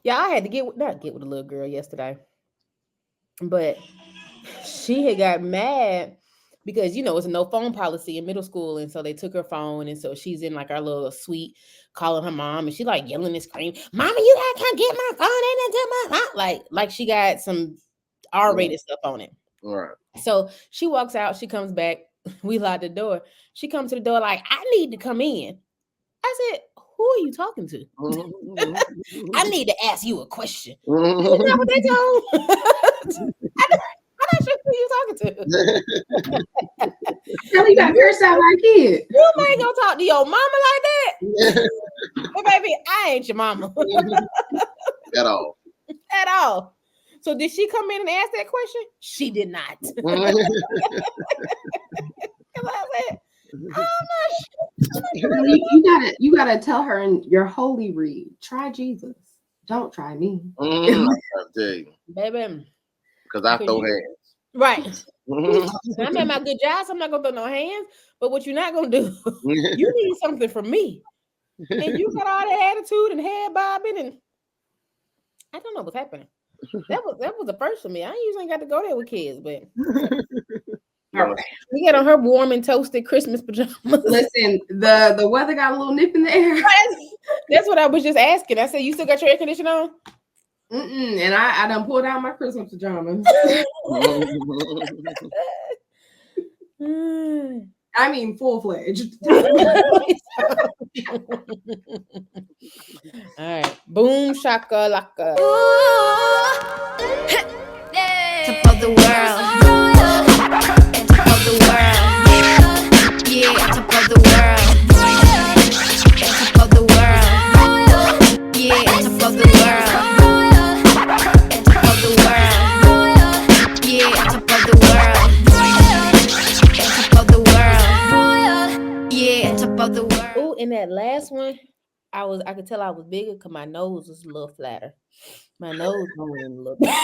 Yeah, I had to not get with a little girl yesterday, but she had got mad because it's a no phone policy in middle school, and so they took her phone, and so she's in like our little suite calling her mom, and she like yelling and screaming, "Mama, you gotta come get my phone!" Ain't that my mom? Like she got some R-rated stuff on it. All right. So she walks out, she comes back, we lock the door. She comes to the door like, "I need to come in." I said, "Who are you talking to?" "I need to ask you a question." Is that what they told? I'm not sure who you talking to. Kellie got cursed out like kid. You ain't gonna talk to your mama like that. But baby, I ain't your mama. At all. At all. So did she come in and ask that question? She did not. You gotta tell her in your holy read. Try Jesus. Don't try me. I tell you, baby. Because I throw hands. Right. I'm at my good job, so I'm not gonna throw no hands. But what you're not gonna do, you need something from me. And you got all that attitude and head bobbing, and I don't know what's happening. That was the first for me. I usually got to go there with kids, but we got on her warm and toasted Christmas pajamas. Listen, the weather got a little nip in the air. That's what I was just asking. I said, "You still got your air conditioner on?" And I done pulled out my Christmas pajamas. I mean, full-fledged. All right. Boom shaka laka. Top of the world. Top of the world. Yeah, top of the world. Top of the world. Yeah, top of the world. Top of the world. Yeah, top of the world. Top of the world. Yeah, top of the world. Oh, in that last one, I could tell I was bigger because my nose was a little flatter. My nose going in a little bit.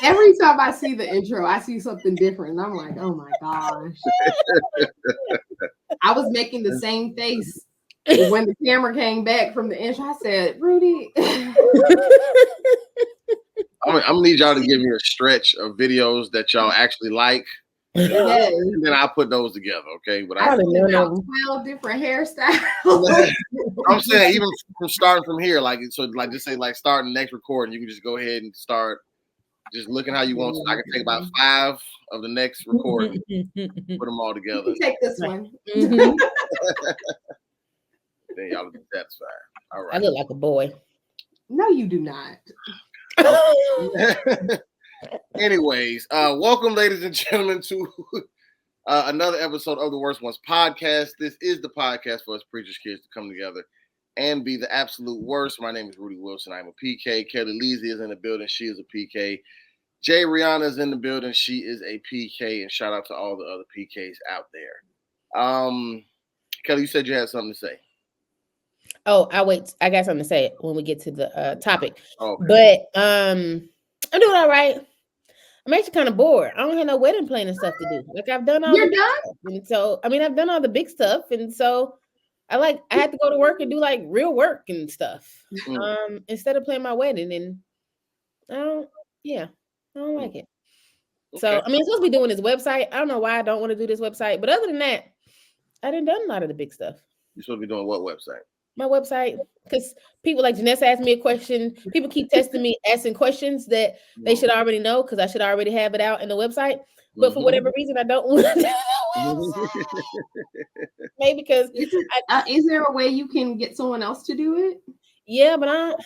Every time I see the intro, I see something different. And I'm like, oh my gosh. I was making the same face when the camera came back from the intro. I said, Rudy. I'm gonna need y'all to give me a stretch of videos that y'all actually like. Yes. And then I'll put those together, okay? But I put out 12 different hairstyles. I'm saying even from starting from here, like just say like starting the next recording, you can just go ahead and start just looking how you want to. I can take about 5 of the next recording, put them all together. Take this one. Then y'all will be satisfied. All right. I look like a boy. No, you do not. Anyways, welcome, ladies and gentlemen, to another episode of the Worst Ones Podcast. This is the podcast for us preachers kids to come together and be the absolute worst. My name is Rudy Wilson. I'm a PK. Kellie Leasy is in the building. She is a PK. Jay Rihanna is in the building. She is a PK. And shout out to all the other PKs out there. Kellie, you said you had something to say. Oh, I got something to say when we get to the topic. Okay. But I'm doing all right. I'm actually kind of bored. I don't have no wedding planning stuff to do. Like I've done all You're done? stuff. And so I've done all the big stuff. And so I had to go to work and do like real work and stuff. Instead of planning my wedding. And I don't like it. Okay. So I'm supposed to be doing this website. I don't know why I don't want to do this website. But other than that, I done a lot of the big stuff. You're supposed to be doing what website? My website, because people like Janessa asked me a question. People keep testing me, asking questions that they should already know because I should already have it out in the website. But for whatever reason, I don't want to do it. Maybe because is there a way you can get someone else to do it? Yeah, but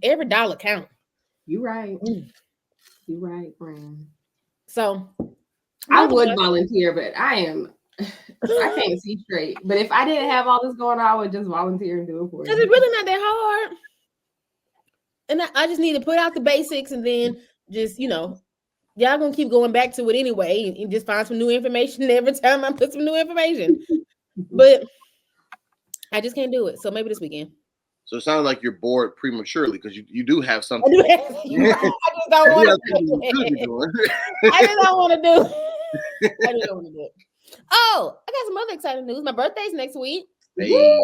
every dollar counts. You're right. You're right, friend. So I would volunteer, but I can't see straight. But if I didn't have all this going on, I would just volunteer and do it for you. Because it's really not that hard. And I just need to put out the basics and then just, y'all going to keep going back to it anyway and just find some new information every time I put some new information. But I just can't do it. So maybe this weekend. So it sounds like you're bored prematurely because you do have something. I just don't want to do it. I just don't want to do it. Oh, I got some other exciting news. My birthday's next week. Hey.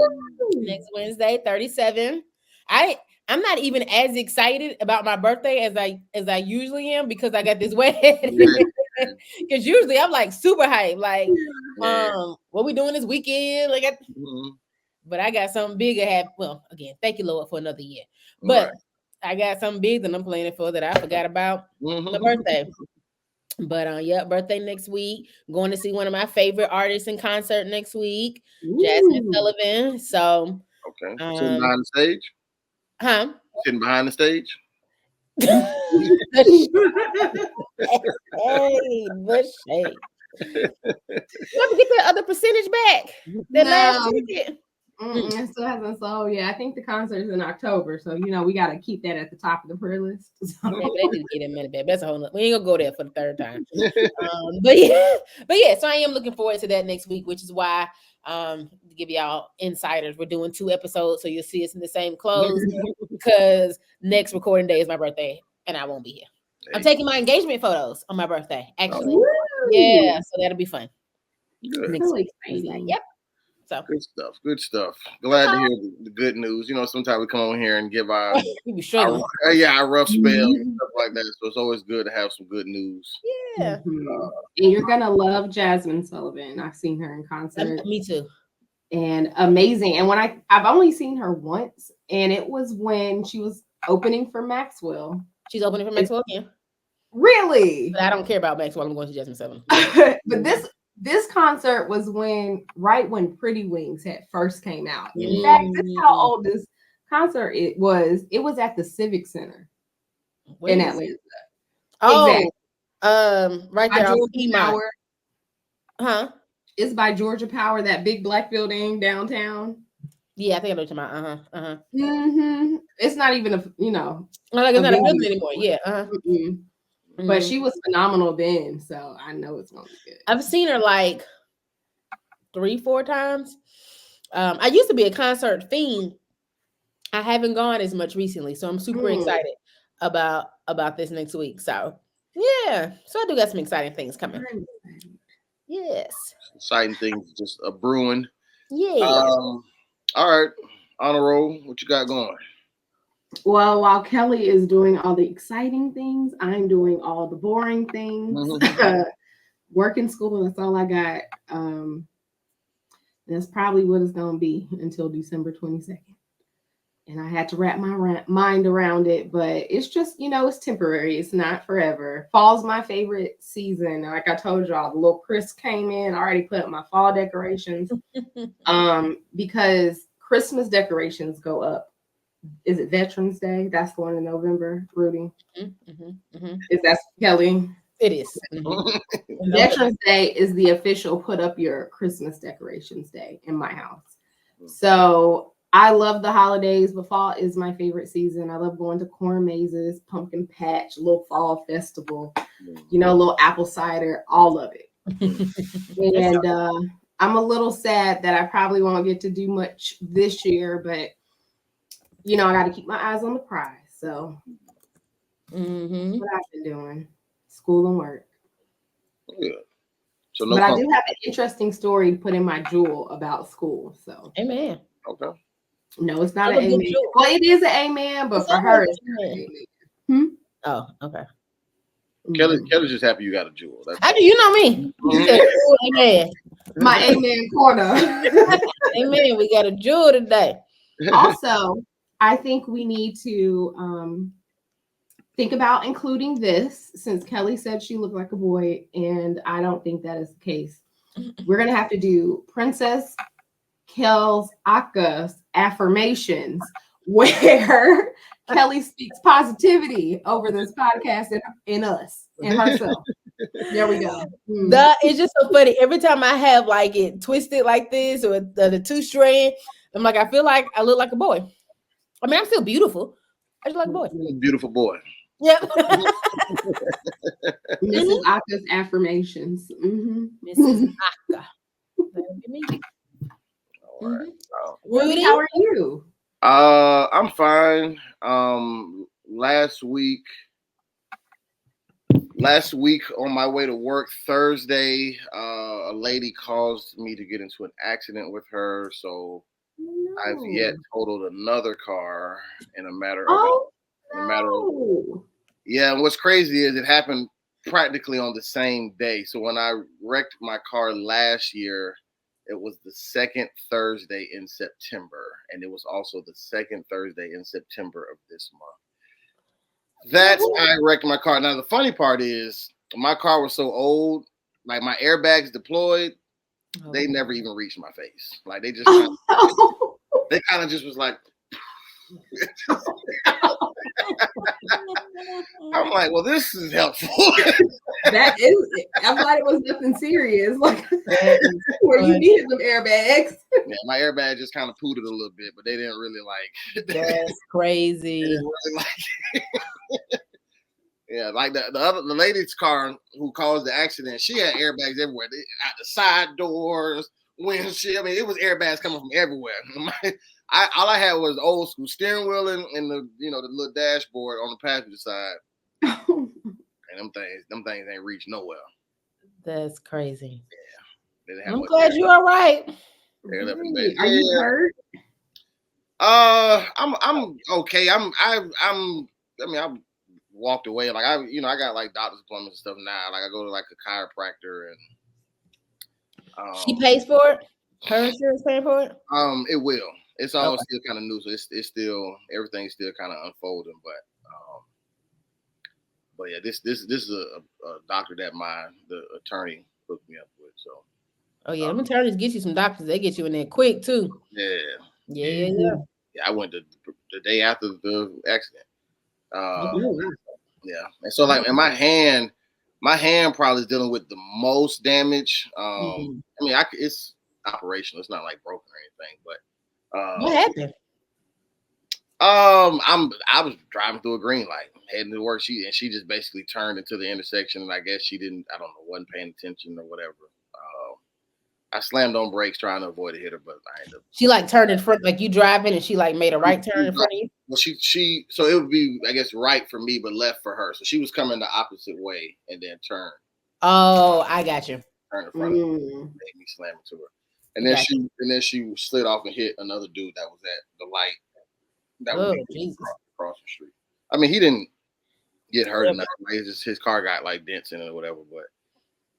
Next Wednesday, 37. I I'm not even as excited about my birthday as I usually am because I got this wedding. Because usually I'm like super hyped, like, what we doing this weekend? Like, but I got something bigger. Well, again, thank you, Lord, for another year. But I got something big that I'm planning for that I forgot about my birthday. But yeah, birthday next week. Going to see one of my favorite artists in concert next week, Jasmine Sullivan. So, sitting behind the stage. Sitting behind the stage. Hey, the shade. You ever get that other percentage back? That last ticket? It still hasn't sold. Yeah, I think the concert's in October, so we got to keep that at the top of the prayer list. Yeah, but they need to get a minute back. That's a whole. We ain't gonna go there for the third time. But yeah. So I am looking forward to that next week, which is why to give y'all insiders, we're doing 2 episodes, so you'll see us in the same clothes because next recording day is my birthday, and I won't be here. I'm taking my engagement photos on my birthday, actually. Yeah, so that'll be fun. Good. Really exciting. Yep. So good stuff. Glad to hear the good news. Sometimes we come on here and give our our rough spell and stuff like that. So it's always good to have some good news. Yeah. And you're gonna love Jasmine Sullivan. I've seen her in concert. Me too. And amazing. And when I've only seen her once, and it was when she was opening for Maxwell. She's opening for Maxwell again. Really? But I don't care about Maxwell. I'm going to Jasmine Sullivan. But this concert was right when Pretty Wings had first came out. In fact, this is how old this concert it was. It was at the Civic Center in Atlanta. Oh, exactly. Right there on Power. Huh? It's by Georgia Power, that big black building downtown. Yeah, I think I know what you're talking about. It's not even like it's not a building anymore. Yeah. But she was phenomenal then, so I know it's gonna be good. I've seen her like 3-4 times. I used to be a concert fiend. I haven't gone as much recently, so I'm super excited about this next week. So yeah, so I do got some exciting things coming. Yes, exciting things just a brewing. Yeah. All right, on a roll. What you got going? Well, while Kelly is doing all the exciting things, I'm doing all the boring things. Work in school, that's all I got. That's probably what it's going to be until December 22nd. And I had to wrap my mind around it, but it's just, it's temporary. It's not forever. Fall's my favorite season. Like I told y'all, the little Chris came in. I already put up my fall decorations because Christmas decorations go up. Is it Veterans Day? That's the one in November, Rudy. Is that Kelly? It is. Veterans Day is the official put up your Christmas decorations day in my house. So I love the holidays, but fall is my favorite season. I love going to corn mazes, pumpkin patch, little fall festival, little apple cider, all of it. And I'm a little sad that I probably won't get to do much this year, but I got to keep my eyes on the prize. So that's what I've been doing, school and work. Yeah. So but I do have an interesting story to put in my jewel about school. So amen. Okay. No, it's not an amen. Well, it is an amen, but for her, it's not an amen. Oh, okay. Kelly's just happy you got a jewel. How do you know me? Amen. My amen corner. Amen. We got a jewel today. Also, I think we need to think about including this, since Kelly said she looked like a boy, and I don't think that is the case. We're going to have to do Princess Kel's Aka's affirmations, where Kelly speaks positivity over this podcast in us and herself. There we go. It's just so funny. Every time I have like it twisted like this or the 2-strand, I'm like, I feel like I look like a boy. I mean, I'm still beautiful. I just like a boy. Beautiful boy. Yep. Mrs. Aka's affirmations. Mrs. Aka. That'll be me. All right. Rudy, how are you? I'm fine. Last week on my way to work Thursday, a lady caused me to get into an accident with her. So I've yet totaled another car in a matter of yeah. And what's crazy is it happened practically on the same day. So when I wrecked my car last year, it was the second Thursday in September, and it was also the second Thursday in September of this month. That's how I wrecked my car. Now the funny part is my car was so old, like my airbags deployed, they never even reached my face. Like they just they kind of just was like I'm like, well, this is helpful. That is, I'm glad it was nothing serious. Like where you needed some airbags. Yeah, my airbag just kind of pooted a little bit, but they didn't really like. That's crazy. Really like, yeah, like the lady's car who caused the accident, she had airbags everywhere, out the side doors, windshield. I mean, it was airbags coming from everywhere. All I had was old school steering wheel and the the little dashboard on the passenger side. And them things ain't reached nowhere. That's crazy. Yeah. I'm glad you're all right. Are you hurt? I'm okay. I walked away. Like I got like doctor's appointments and stuff now. Like I go to like a chiropractor and she pays for it? Her insurance paying for it? It will. It's all still kind of new, so it's still everything's still kind of unfolding. But yeah, this is a doctor that the attorney hooked me up with. So. Oh yeah, them attorneys get you some doctors. They get you in there quick too. Yeah. Yeah. I went the day after the accident. Yeah, and so like in my hand probably is dealing with the most damage. I mean, it's operational. It's not like broken or anything, but. What happened? I was driving through a green light, heading to work. She just basically turned into the intersection, and I guess she wasn't paying attention or whatever. I slammed on brakes trying to avoid a hitter, but I ended up. She like turned in front, like you driving, and she like made a right turn in front of you. Well, so it would be, I guess, right for me, but left for her. So she was coming the opposite way and then turned. Oh, I got you. Turned in front of me, made me slam into her. And then she slid off and hit another dude that was at the light that was across the street. I mean, he didn't get hurt enough. Like, it's just his car got like dents in it or whatever. But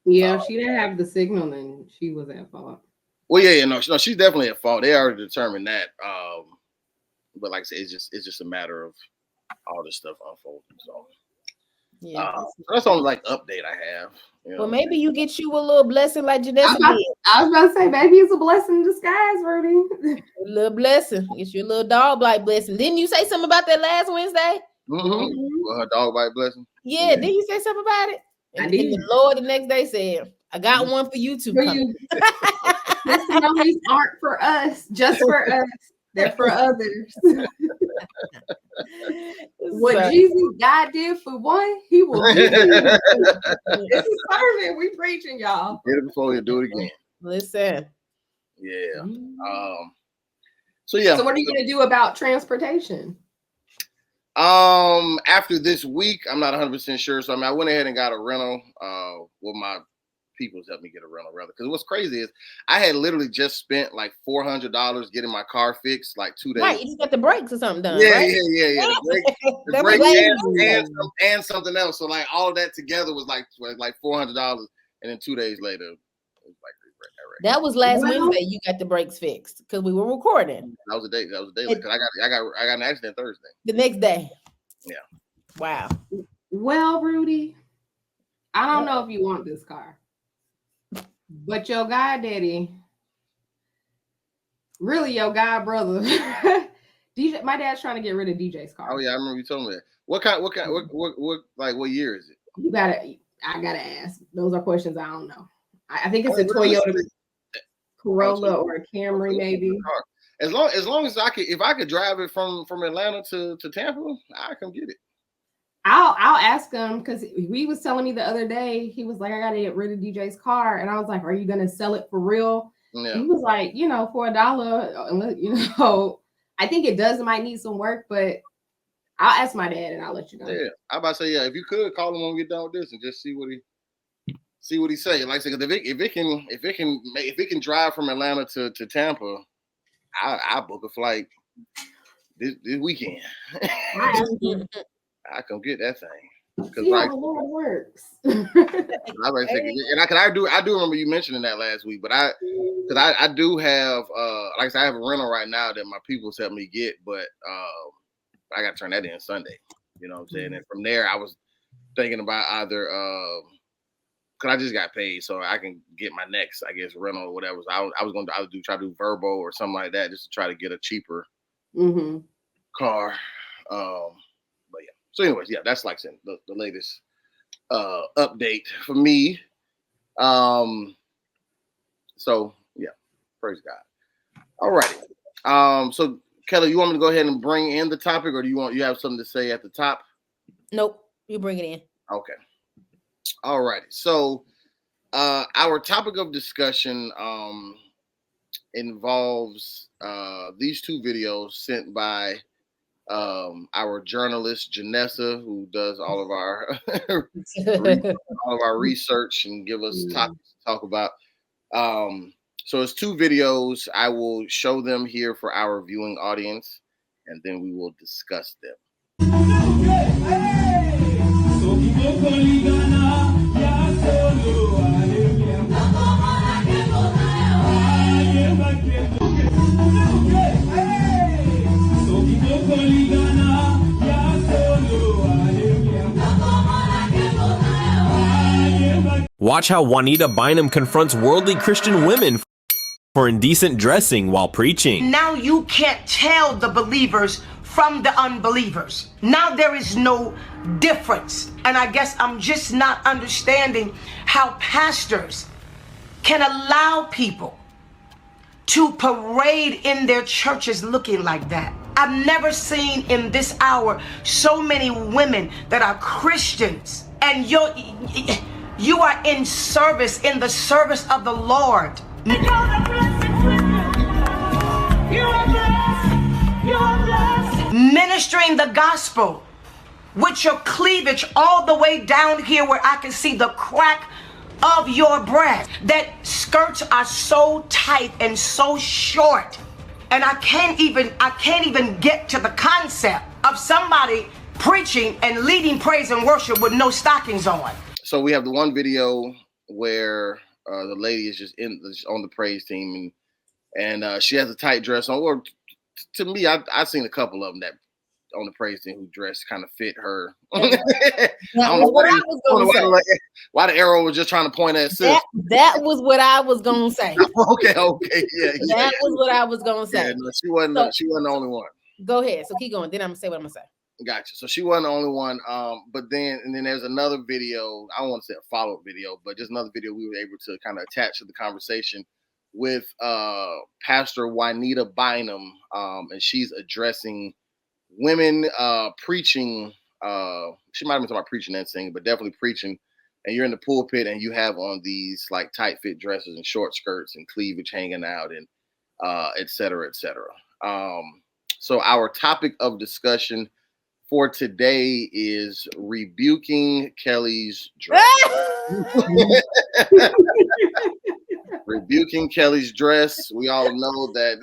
yeah, if she didn't have the signal, then she was at fault. Well, no, she's definitely at fault. They already determined that. But like I said, it's just a matter of all this stuff unfolding. So that's the only like update I have. Well, maybe you get you a little blessing like Janessa did. I was about to say, maybe it's a blessing in disguise, Rudy. A little blessing. Get you a little dog bite blessing. Didn't you say something about that last Wednesday? Well, her dog bite blessing. Yeah, didn't you say something about it? And the Lord the next day said, I got one for you two. Testimonies aren't for us, just for us. They're for others. What Jesus God did for one, he will do. This is sermon. We preaching, y'all. Get it before you do it again. Listen. Yeah. So what are you gonna do about transportation? After this week, I'm not 100% sure. So I went ahead and got a rental. My people's helped me get a rental rather. Because what's crazy is I had literally just spent like $400 getting my car fixed like 2 days. Right, you just got the brakes or something done. Yeah, right? yeah. The brake and something else. So like all of that together was like $400, and then 2 days later, it was like that was last Wednesday. You got the brakes fixed because we were recording. That was a day. Because I got an accident Thursday. The next day. Yeah. Wow. Well, Rudy, I don't know if you want this car. But your goddaddy, really your god brother, DJ. My dad's trying to get rid of DJ's car. Oh yeah, I remember you told me that. What what year is it? I gotta ask. Those are questions I don't know. I think it's a Toyota Corolla or a Camry, maybe. As long as if I could drive it from Atlanta to Tampa, I can get it. I'll ask him because he was telling me the other day, he was like, I gotta get rid of DJ's car. And I was like, are you gonna sell it for real? Yeah. He was like, for $1, I think it might need some work, but I'll ask my dad and I'll let you know. Yeah, I'm about to say, if you could call him when we get done with this and just see what he say. Like I said, if it can drive from Atlanta to Tampa, I book a flight this weekend. I come get that thing. See how the Lord works. I do remember you mentioning that last week, but I do have like I said, I have a rental right now that my people helped me get, but I got to turn that in Sunday. You know what I'm saying? And from there, I was thinking about either because I just got paid, so I can get my next, I guess, rental or whatever. So I was going to try to do Verbo or something like that, just to try to get a cheaper car. But yeah. So, anyways, yeah, that's like saying the latest update for me. So yeah, praise God. All righty. So Kelly, you want me to go ahead and bring in the topic, or do you have something to say at the top? Nope, you bring it in. Okay. All righty. So our topic of discussion involves these two videos sent by our journalist Janessa, who does all of our research and give us topics to talk about. So it's two videos. I will show them here for our viewing audience, and then we will discuss them. Watch how Juanita Bynum confronts worldly Christian women for indecent dressing while preaching. Now you can't tell the believers from the unbelievers. Now there is no difference. And I guess I'm just not understanding how pastors can allow people to parade in their churches looking like that. I've never seen in this hour so many women that are Christians, and you are in service, in the service of the Lord. Ministering the gospel with your cleavage all the way down here where I can see the crack of your breast. That skirts are so tight and so short, and I can't even get to the concept of somebody preaching and leading praise and worship with no stockings on. So we have the one video where the lady is just on the praise team, and she has a tight dress on. Or to me, I've seen a couple of them that on the praise team who dressed kind of fit her. I don't know why the arrow was just trying to point at sis. That was what I was gonna say. Okay, yeah. That was what I was gonna say. Yeah, no, she wasn't the only one. Go ahead. So keep going. Then I'm gonna say what I'm gonna say. Gotcha. So she wasn't the only one. But then there's another video. I don't want to say a follow-up video, but just another video we were able to kind of attach to the conversation with Pastor Juanita Bynum, and she's addressing women preaching. She might have been talking about preaching and singing, but definitely preaching. And you're in the pulpit, and you have on these like tight fit dresses and short skirts and cleavage hanging out, and et cetera, et cetera. So our topic of discussion for today is rebuking Kellie's dress. Rebuking Kellie's dress. We all know that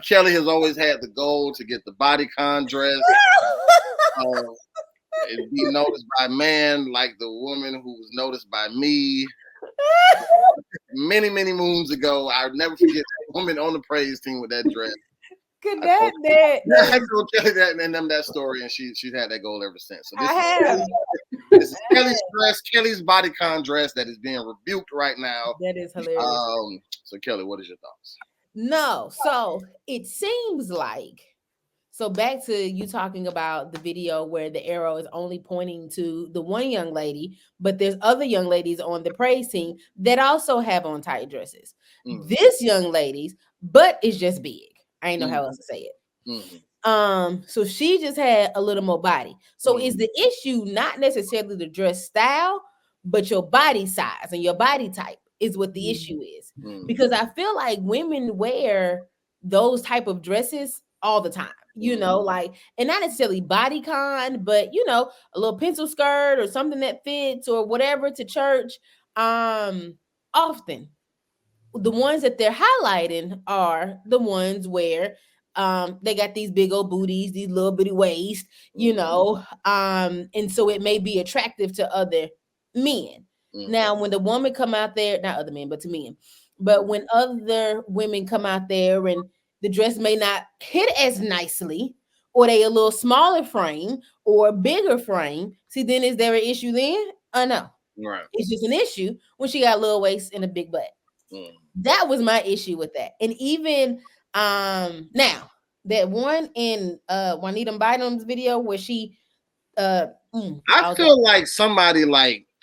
Kellie has always had the goal to get the bodycon dress. And be noticed by man like the woman who was noticed by me many moons ago. I'll never forget that woman on the praise team with that dress. I told Kellie that story, and she's had that goal ever since. So this is Kellie's dress, Kellie's bodycon dress that is being rebuked right now. That is hilarious. So Kellie, what is your thoughts? No, so it seems like, so back to you talking about the video where the arrow is only pointing to the one young lady, but there's other young ladies on the praise team that also have on tight dresses. This young lady's butt is just big. I ain't know how else to say it. So she just had a little more body. So is the issue not necessarily the dress style, but your body size and your body type is what the issue is? Because I feel like women wear those type of dresses all the time, you know, like, and not necessarily bodycon, but you know, a little pencil skirt or something that fits or whatever to church often. the ones that they're highlighting are the ones where they got these big old booties, these little bitty waist, you know, and so it may be attractive to other men. Now, when the woman come out there, not other men, but to men, but when other women come out there and the dress may not hit as nicely, or they a little smaller frame or bigger frame, see, then is there an issue then? No. Right. It's just an issue when she got a little waist and a big butt. That was my issue with that. And even now that one in Juanita Bynum's video where she I feel like somebody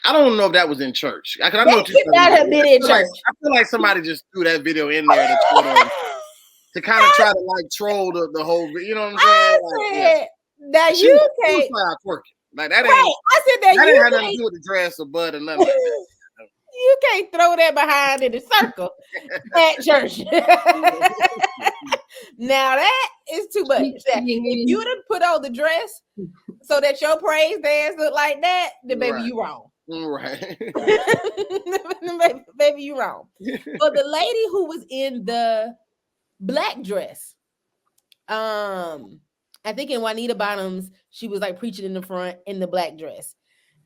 I don't know if that was in church. I know that could not have been in church. I feel like somebody just threw that video in there to kind of try to troll the whole, you know what I'm saying? That you can't twerking. Like that ain't. Right. I said that you ain't have nothing to do with the dress or butt or nothing like that. You can't throw that behind in the circle at church. Now that is too much. If you would have put on the dress so that your praise dance look like that, then baby, you wrong. Right. Baby, you wrong. But the lady who was in the black dress, I think in Juanita Bottoms, she was like preaching in the front in the black dress.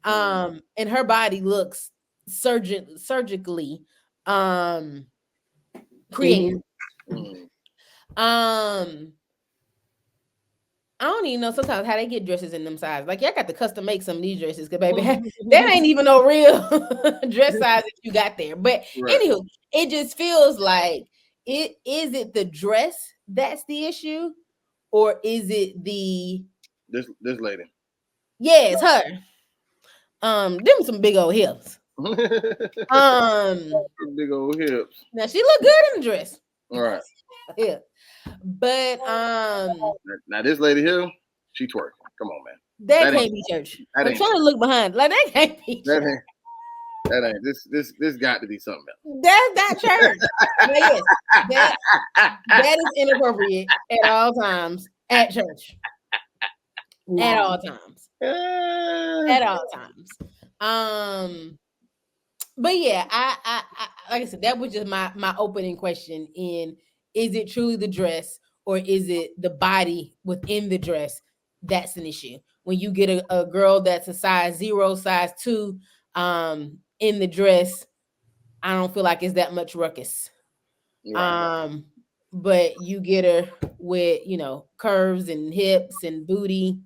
And her body looks surgically created. I don't even know sometimes how they get dresses in them sizes. Like, y'all got to custom make some of these dresses, because baby, that ain't even no real dress size that you got there. But anywho, it just feels like is it the dress that's the issue, or is it this lady? Yeah, it's her. Them some big old hips. Big old hips. Now she look good in the dress. All right. Yeah. But now this lady here, she twerking. Come on, man. That can't be church. I'm trying to look behind. Like, that can't be church. That ain't this got to be something else. That's not church. Yes, that is inappropriate at all times at church. At all times. At all times. But yeah, I like I said, that was just my opening question. Is it truly the dress, or is it the body within the dress that's an issue? When you get a girl that's a size 0, size 2 in the dress, I don't feel like it's that much ruckus. Right. But you get her with, curves and hips and booty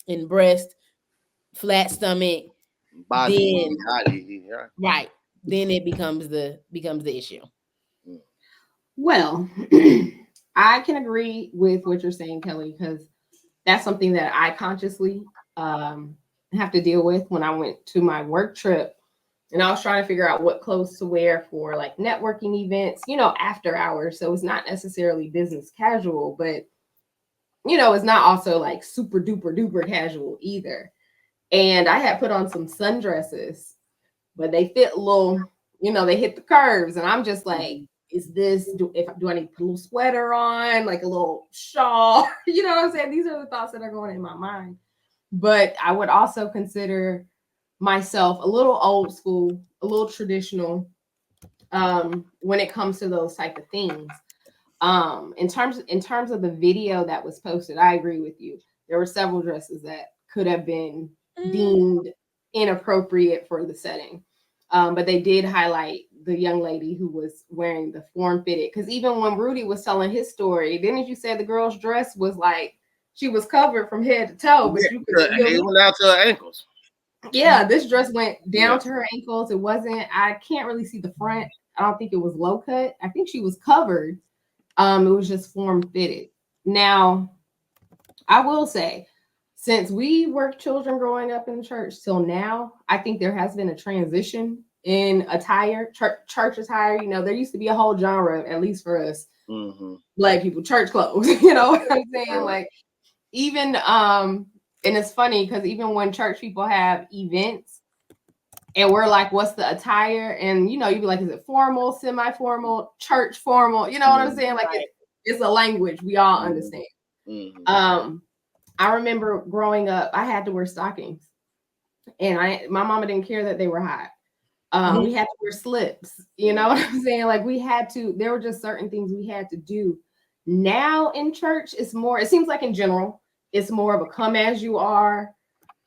and breast, flat stomach, body, right? Then it becomes the issue. Well, I can agree with what you're saying, Kelly, because that's something that I consciously have to deal with when I went to my work trip, and I was trying to figure out what clothes to wear for like networking events, after hours. So it's not necessarily business casual, but it's not also like super duper duper casual either. And I had put on some sundresses, but they fit a little, they hit the curves, and I'm just like, is this, do I need to put a little sweater on, like a little shawl? You know what I'm saying? These are the thoughts that are going in my mind. But I would also consider myself a little old school, a little traditional when it comes to those type of things. In terms of the video that was posted, I agree with you. There were several dresses that could have been deemed inappropriate for the setting. But they did highlight the young lady who was wearing the form-fitted. Because even when Rudy was telling his story, didn't you say the girl's dress was like, she was covered from head to toe, but you could it went out to her ankles. Yeah, this dress went down to her ankles. It wasn't, I can't really see the front. I don't think it was low cut. I think she was covered. It was just form-fitted. Now, I will say, since we were children growing up in church till now, I think there has been a transition in attire, church attire. There used to be a whole genre, at least for us, Black people, church clothes. You know what I'm saying? Like, even, and it's funny because even when church people have events and we're like, what's the attire? And, you'd be like, is it formal, semi-formal, church formal? You know what I'm saying? Like, it's a language we all understand. I remember growing up, I had to wear stockings, and my mama didn't care that they were hot. We had to wear slips. You know what I'm saying? Like there were just certain things we had to do. Now in church, it seems like in general, it's more of a come as you are.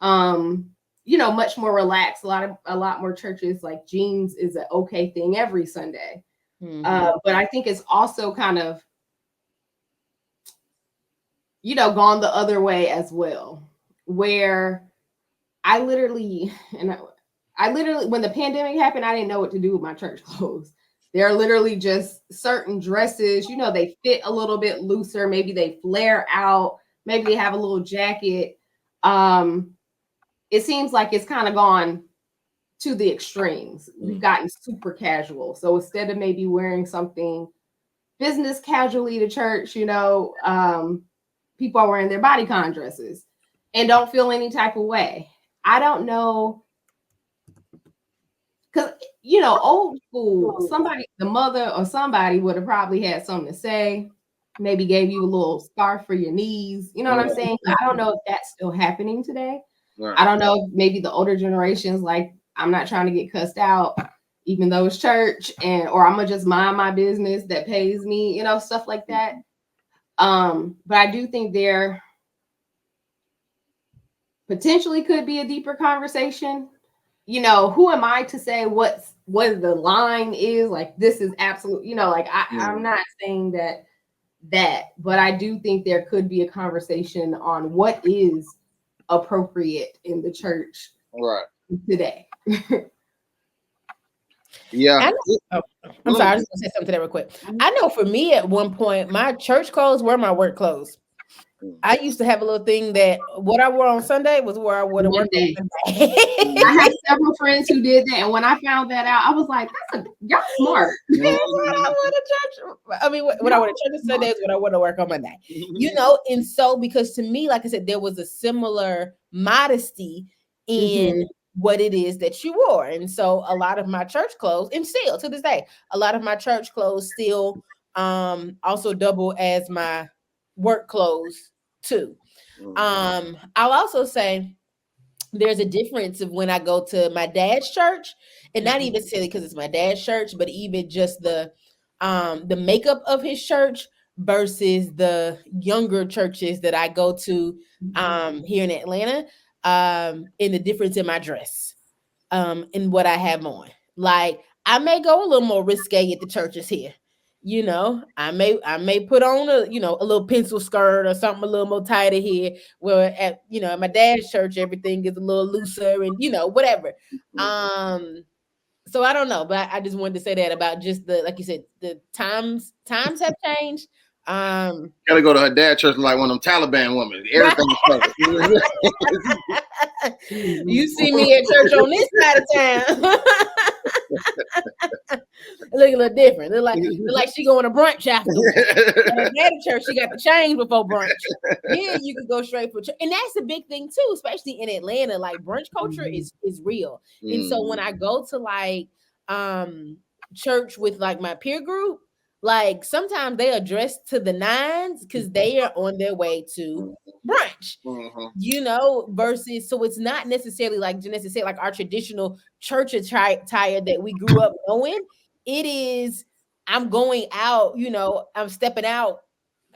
Much more relaxed. A lot more churches, like jeans is an okay thing every Sunday. But I think it's also kind of, gone the other way as well, where I literally, when the pandemic happened, I didn't know what to do with my church clothes. They're literally just certain dresses, they fit a little bit looser. Maybe they flare out. Maybe they have a little jacket. It seems like it's kind of gone to the extremes. We've gotten super casual. So instead of maybe wearing something business casually to church, people are wearing their bodycon dresses and don't feel any type of way. I don't know. Because, old school, the mother or somebody would have probably had something to say, maybe gave you a little scarf for your knees. You know what I'm saying? I don't know if that's still happening today. Right. I don't know if maybe the older generations, like, I'm not trying to get cussed out, even though it's church, or I'm going to just mind my business that pays me, stuff like that. But I do think there potentially could be a deeper conversation. Who am I to say what the line is? Like, this is absolute, I'm not saying that, but I do think there could be a conversation on what is appropriate in the church today. Yeah. I'm sorry, I was gonna say something to that real quick. I know for me at one point, my church clothes were my work clothes. I used to have a little thing that what I wore on Sunday was where I wore to work on Sunday. I have several friends who did that, and when I found that out, I was like, y'all smart. What I wore to church. I mean, what I wore to church on Sunday is what I wore to work on Monday. And so because to me, like I said, there was a similar modesty in what it is that you wore. And so a lot of my church clothes, and still to this day, a lot of my church clothes still also double as my work clothes too. I'll also say there's a difference of when I go to my dad's church, and not even necessarily because it's my dad's church, but even just the makeup of his church versus the younger churches that I go to here in Atlanta, and the difference in my dress, and what I have on. Like, I may go a little more risque at the churches here. I may put on a little pencil skirt or something a little more tighter here. Where at my dad's church, everything is a little looser and whatever. So I don't know, but I just wanted to say that about just like you said, the times have changed. Gotta go to her dad's church like one of them Taliban women. Everything is covered. You see me at church on this side of town. Look a little different. Look like she going to brunch afterwards. At the church, she got the change before brunch. Yeah, you could go straight for church. And that's a big thing too, especially in Atlanta. Like, brunch culture is real. And so when I go to like church with like my peer group, like sometimes they are dressed to the nines because they are on their way to brunch, versus, so it's not necessarily like Janessa said, like our traditional church attire that we grew up knowing. It is, I'm going out, I'm stepping out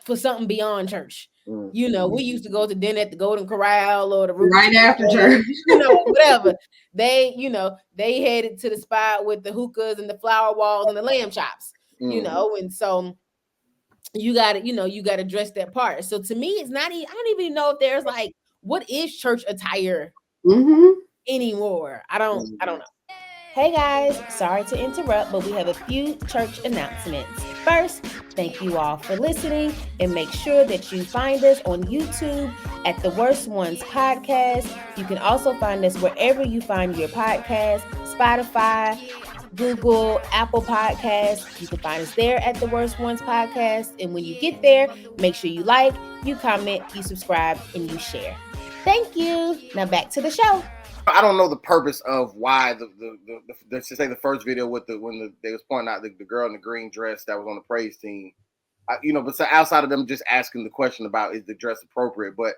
for something beyond church. We used to go to dinner at the Golden Corral or the right after church, whatever. They headed to the spot with the hookahs and the flower walls and the lamb chops. And so you got to dress that part. So to me, it's not I don't even know if there's like, what is church attire anymore. I don't know. Hey guys, sorry to interrupt, but we have a few church announcements. First, thank you all for listening, and make sure that you find us on YouTube at The Worst Ones Podcast. You can also find us wherever you find your podcast, Spotify, Google, Apple Podcasts. You can find us there at The Worst Ones Podcast. And when you get there, make sure you like, you comment, you subscribe, and you share. Thank you. Now back to the show. I don't know the purpose of why let's just say the first video with they was pointing out the girl in the green dress that was on the praise team. But so outside of them just asking the question about is the dress appropriate, but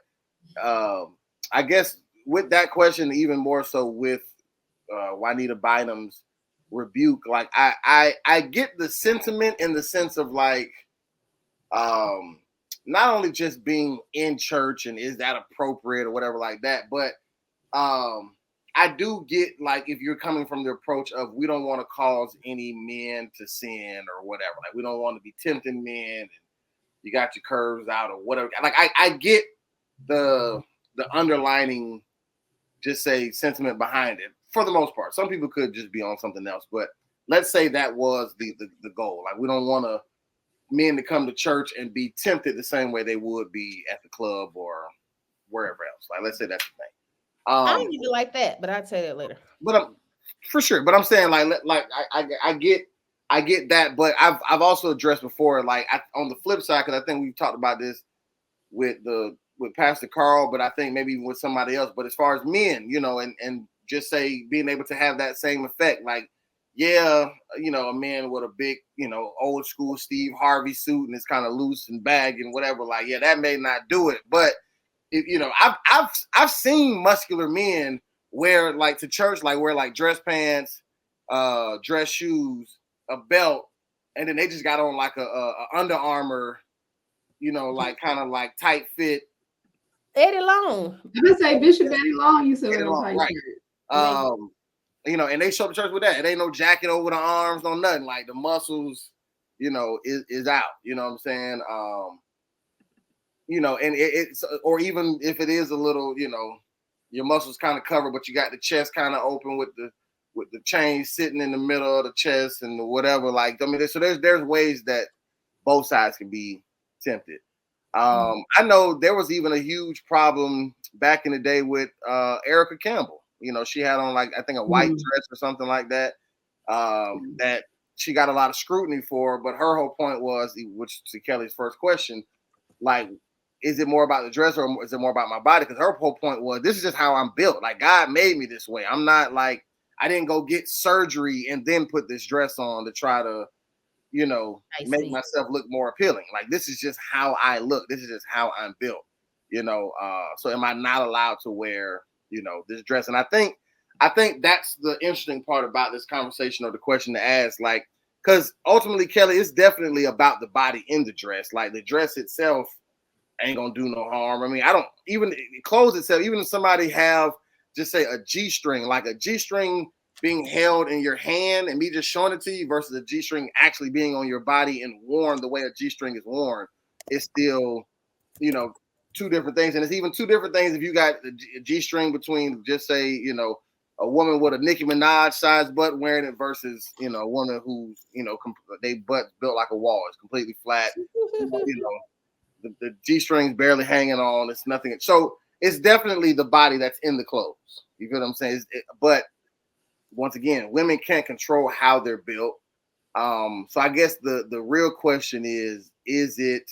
I guess with that question, even more so with Juanita Bynum's rebuke. Like I get the sentiment in the sense of like not only just being in church and is that appropriate or whatever like that, but I do get like if you're coming from the approach of we don't want to cause any men to sin or whatever. Like we don't want to be tempting men and you got your curves out or whatever. Like I get the underlining just say sentiment behind it for the most part. Some people could just be on something else, but let's say that was the goal. Like we don't want men to come to church and be tempted the same way they would be at the club or wherever else. Like let's say that's the thing. I don't even like that, but I'll tell you that later. But for sure. But I'm saying like I get that, but I've also addressed before like on the flip side because I think we've talked about this with Pastor Carl, but I think maybe even with somebody else. But as far as men, you know, and just say being able to have that same effect, like yeah, you know, a man with a big, you know, old school Steve Harvey suit and it's kind of loose and baggy and whatever, like yeah, that may not do it, but you know, I've seen muscular men wear like to church, like wear like dress pants, dress shoes, a belt, and then they just got on like a Under Armour, you know, like kind of like tight fit. Eddie Long. I say Bishop Eddie Long used to wear Eddie Long, tight right. shirt. You know, and they show the church with that. It ain't no jacket over the arms, no nothing. Like the muscles, you know, is out. You know what I'm saying? You know, and it's or even if it is a little, you know, your muscles kind of covered, but you got the chest kind of open with the chain sitting in the middle of the chest and whatever. Like I mean, so there's ways that both sides can be tempted. I know there was even a huge problem back in the day with Erica Campbell. You know, she had on like I think a white dress or something like that. That she got a lot of scrutiny for, but her whole point was, which to Kelly's first question, like, is it more about the dress or is it more about my body? Because her whole point was, this is just how I'm built. Like God made me this way. I'm not like I didn't go get surgery and then put this dress on to try to, you know, make myself look more appealing. Like this is just how I look. This is just how I'm built. You know, so am I not allowed to wear, you know, this dress? And I think that's the interesting part about this conversation or the question to ask, like, because ultimately, Kelly, it's definitely about the body in the dress. Like the dress itself ain't gonna do no harm. I mean, I don't even clothes itself, even if somebody have just say a G-string, like a G-string being held in your hand and me just showing it to you versus a G-string actually being on your body and worn the way a G-string is worn, it's still, you know, two different things. And it's even two different things if you got a G-string between just say, you know, a woman with a Nicki Minaj size butt wearing it versus, you know, a woman who's, you know, they butt built like a wall. It's completely flat, you know, the G-string's barely hanging on. It's nothing. So it's definitely the body that's in the clothes. You feel what I'm saying? But once again, women can't control how they're built. So I guess the real question is it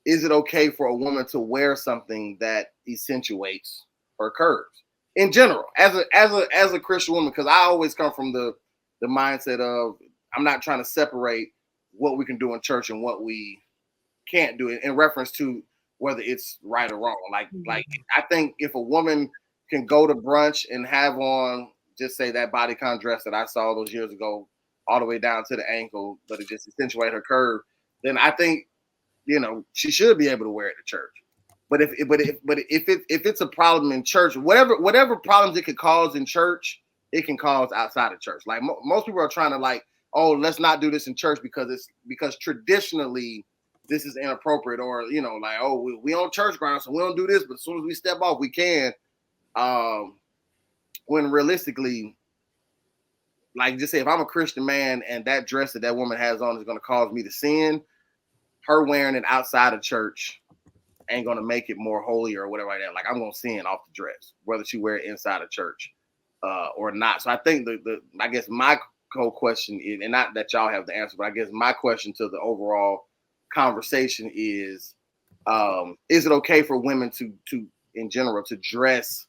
okay for a woman to wear something that accentuates her curves in general as a Christian woman? Because I always come from the mindset of I'm not trying to separate what we can do in church and what we can't do it in reference to whether it's right or wrong. Like I think if a woman can go to brunch and have on just say that bodycon dress that I saw those years ago all the way down to the ankle, but it just accentuate her curve, then I think, you know, she should be able to wear it to church. But if it's a problem in church, whatever problems it could cause in church, it can cause outside of church. Like most people are trying to like, oh, let's not do this in church because traditionally this is inappropriate, or you know, like, oh, we on church ground, so we don't do this, but as soon as we step off, we can. When realistically, like just say if I'm a Christian man and that dress that woman has on is going to cause me to sin, her wearing it outside of church ain't going to make it more holy or whatever like that. Like I'm going to sin off the dress, whether she wear it inside of church or not. So I think I guess my whole question is, and not that y'all have the answer, but I guess my question to the overall conversation is it okay for women to in general to dress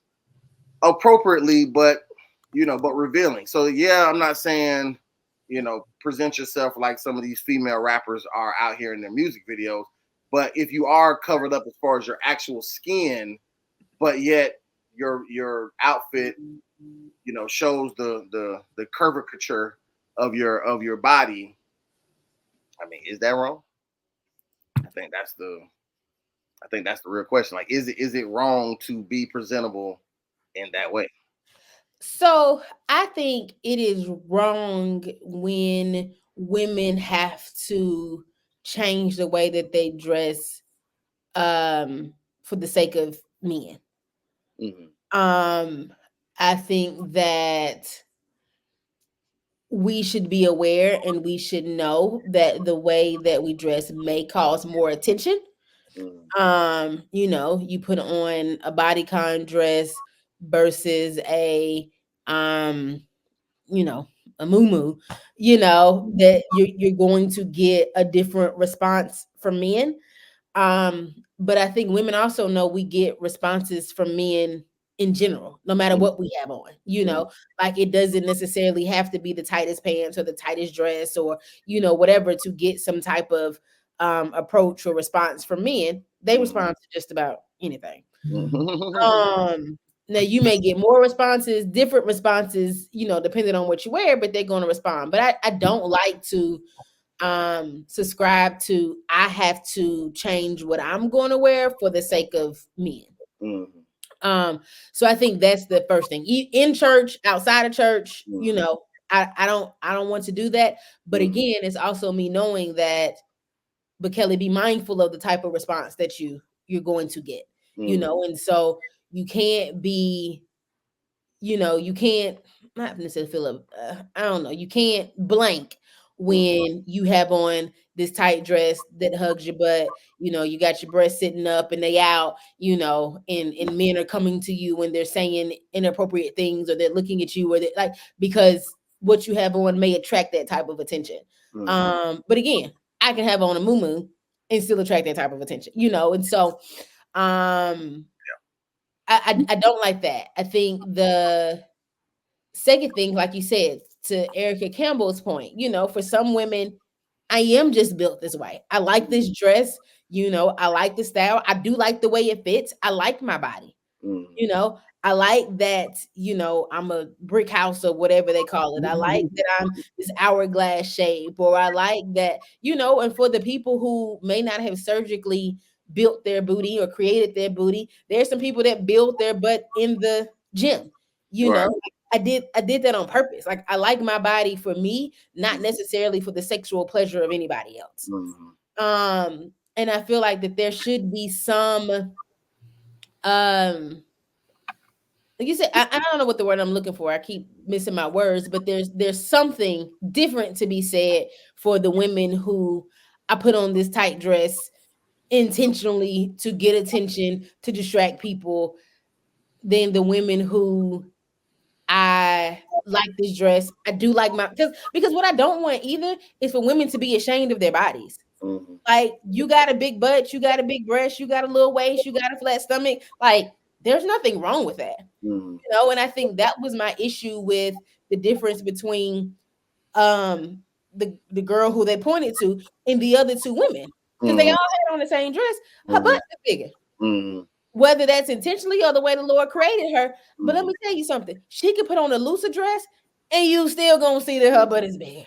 appropriately, but you know, but revealing? So yeah, I'm not saying, you know, present yourself like some of these female rappers are out here in their music videos, but if you are covered up as far as your actual skin, but yet your outfit shows the curvature of your body. I mean, is that wrong? I think that's the real question. Like, is it wrong to be presentable in that way? So I think it is wrong when women have to change the way that they dress for the sake of men. Mm-hmm. I think that we should be aware and we should know that the way that we dress may cause more attention. Mm-hmm. You put on a bodycon dress versus um you know a moo that you're going to get a different response from men. But I think women also know we get responses from men in general, no matter what we have on, like it doesn't necessarily have to be the tightest pants or the tightest dress or, whatever to get some type of approach or response from men. They respond to just about anything. Now you may get more responses, different responses, depending on what you wear, but they're going to respond. But I don't like to subscribe to I have to change what I'm going to wear for the sake of men. So I think that's the first thing. In church, outside of church, I don't want to do that. But again, it's also me knowing that, but Kellie, be mindful of the type of response that you're going to get, and so you can't be, you can't not necessarily feel I don't know, you can't blank when you have on this tight dress that hugs your butt, you got your breasts sitting up and they out, and men are coming to you when they're saying inappropriate things or they're looking at you or they like because what you have on may attract that type of attention. But again, I can have on a moo and still attract that type of attention, and so I don't like that. I think the second thing, like you said, to Erica Campbell's point, for some women, I am just built this way. I like this dress, I like the style. I do like the way it fits. I like my body. I like that, I'm a brick house or whatever they call it. I like that I'm this hourglass shape, or I like that, and for the people who may not have surgically built their booty or created their booty, there's some people that build their butt in the gym. Right. I did that on purpose. Like I like my body for me, not necessarily for the sexual pleasure of anybody else. And I feel like that there should be some like you said, I don't know what the word I'm looking for. I keep missing my words, but there's something different to be said for the women who I put on this tight dress intentionally to get attention, to distract people, than the women who I like this dress. I do like my because what I don't want either is for women to be ashamed of their bodies. Like you got a big butt, you got a big breast, you got a little waist, you got a flat stomach. Like there's nothing wrong with that. And I think that was my issue with the difference between the girl who they pointed to and the other two women. Because they all had on the same dress. Her butt is bigger. Whether that's intentionally or the way the Lord created her. But let me tell you something. She could put on a looser dress and you still gonna see that her butt is big.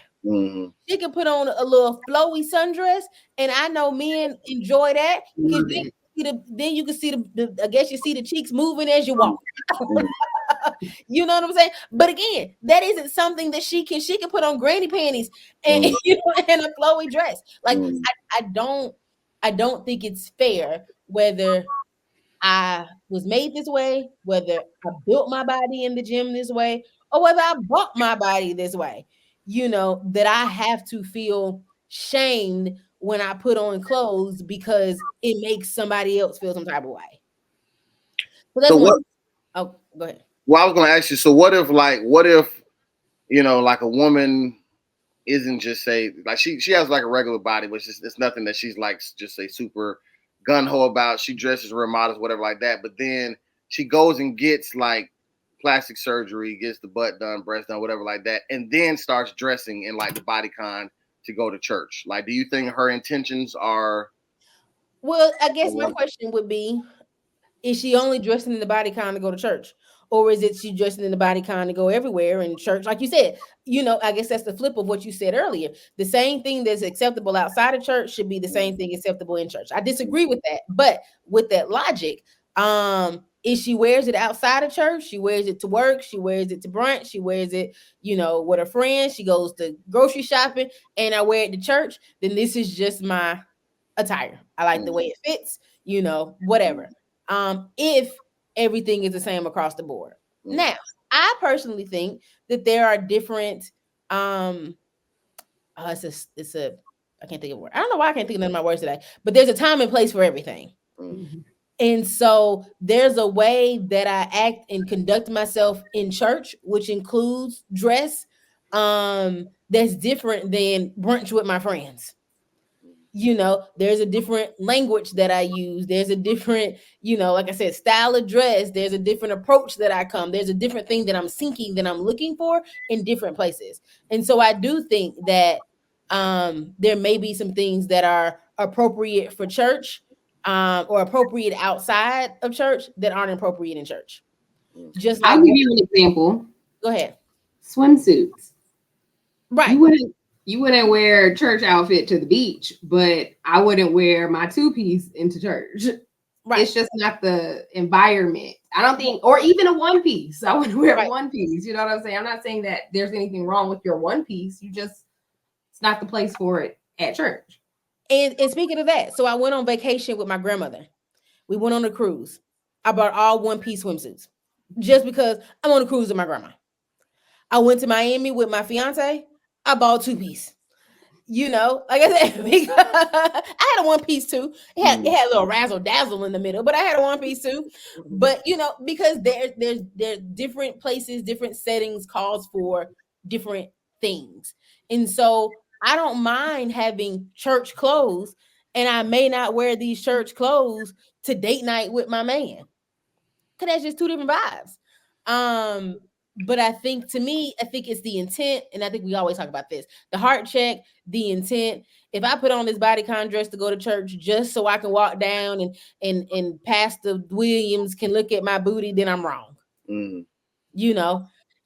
She could put on a little flowy sundress, and I know men enjoy that because then you can see the I guess you see the cheeks moving as you walk. You know what I'm saying? But again, that isn't something that she can put on granny panties and and a flowy dress. Like I don't think it's fair whether I was made this way, whether I built my body in the gym this way, or whether I bought my body this way, that I have to feel shamed when I put on clothes because it makes somebody else feel some type of way. So that's one. Oh, go ahead. Well, I was going to ask you. So what if like a woman isn't just say like she has like a regular body, but it's nothing that she's like just say super gun ho about. She dresses real modest, whatever like that. But then she goes and gets like plastic surgery, gets the butt done, breast done, whatever like that, and then starts dressing in like the bodycon to go to church. Like, do you think her intentions are? Well, I guess my question would be, Is she only dressing in the bodycon to go to church? Or is it she dressing in the bodycon to go everywhere in church? Like you said, I guess that's the flip of what you said earlier. The same thing that's acceptable outside of church should be the same thing acceptable in church. I disagree with that. But with that logic, if she wears it outside of church, she wears it to work, she wears it to brunch, she wears it, with her friends, she goes to grocery shopping, and I wear it to church, then this is just my attire. I like the way it fits, whatever. If everything is the same across the board. Now, I personally think that there are different it's a I can't think of a word. I don't know why I can't think of none of my words today, but there's a time and place for everything. And so there's a way that I act and conduct myself in church, which includes dress, that's different than brunch with my friends. There's a different language that I use. There's a different, like I said, style of dress. There's a different approach that I come. There's a different thing that I'm seeking, that I'm looking for in different places. And so I do think that there may be some things that are appropriate for church, or appropriate outside of church that aren't appropriate in church. Just like, I'll give you an example. Go ahead. Swimsuits. Right. You wouldn't wear a church outfit to the beach, but I wouldn't wear my two-piece into church. Right. It's just not the environment. I don't think, or even a one piece. I wouldn't wear a one piece. You know what I'm saying? I'm not saying that there's anything wrong with your one piece. It's not the place for it at church. And speaking of that, so I went on vacation with my grandmother. We went on a cruise. I bought all one-piece swimsuits just because I'm on a cruise with my grandma. I went to Miami with my fiance. I bought two-piece. Like I said, I had a one piece too. It had a little razzle dazzle in the middle, but I had a one piece too. But because there's different places, different settings calls for different things. And so I don't mind having church clothes, and I may not wear these church clothes to date night with my man. Cause that's just two different vibes. But I think it's the intent, and I think we always talk about this: the heart check, the intent. If I put on this bodycon dress to go to church just so I can walk down and Pastor Williams can look at my booty, then I'm wrong.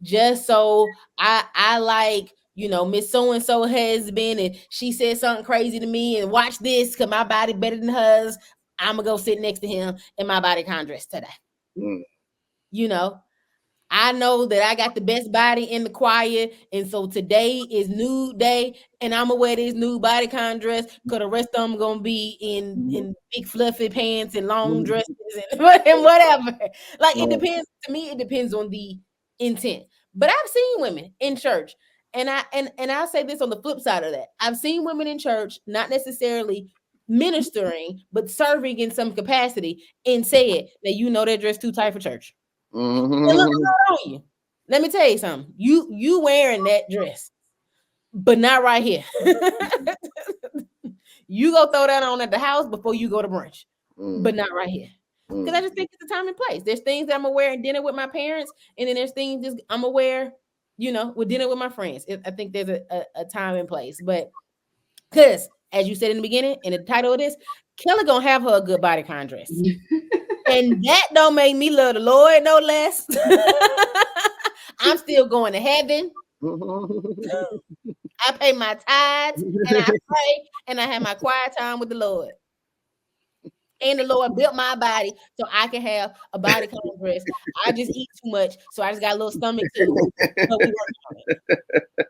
Just so I like, Miss So-and-so has been, and she said something crazy to me, and watch this, cause my body better than hers. I'm gonna go sit next to him in my bodycon dress today. I know that I got the best body in the choir, and so today is nude day, and I'm gonna wear this nude bodycon dress because the rest of them gonna be in big fluffy pants and long dresses and whatever. Like, it depends. To me, it depends on the intent. But I've seen women in church, and I'll say this on the flip side of that: I've seen women in church not necessarily ministering, but serving in some capacity, and said that they're dressed too tight for church. Look on you. Let me tell you something. You wearing that dress, but not right here. You go throw that on at the house before you go to brunch, but not right here. Because I just think it's a time and place. There's things that I'm gonna wear at dinner with my parents, and then there's things just I'm gonna wear, with dinner with my friends. I think there's a time and place. But because, as you said in the beginning, in the title of this, Kellie gonna have her a good bodycon dress. And that don't make me love the Lord no less. I'm still going to heaven. I pay my tithes, and I pray, and I have my quiet time with the Lord. And the Lord built my body so I can have a bodycon dress. I just eat too much, so I just got a little stomach too. But we work on it.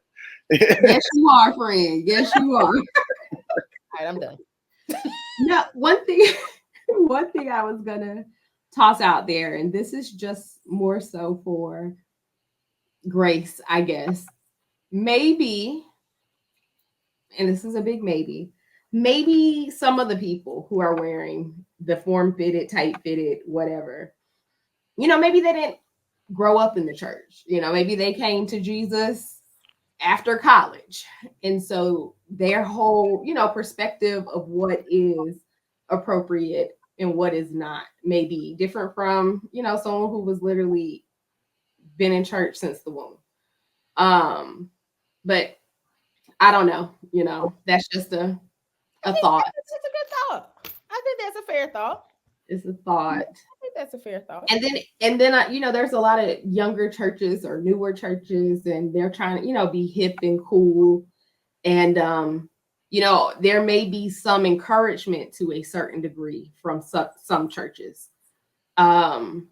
Yes, you are, friend. Yes, you are. All right, I'm done. No, one thing I was gonna toss out there, and this is just more so for Grace, I guess. Maybe, and this is a big maybe some of the people who are wearing the form-fitted, tight-fitted, whatever, maybe they didn't grow up in the church. Maybe they came to Jesus after college. And so their whole, perspective of what is appropriate and what is not may be different from, someone who was literally been in church since the womb. But I don't know, that's just a thought. It's a good thought. I think that's a fair thought. It's a thought. I think that's a fair thought. And then you know, there's a lot of younger churches or newer churches, and they're trying to, you know, be hip and cool. And you know, there may be some encouragement to a certain degree from some churches. And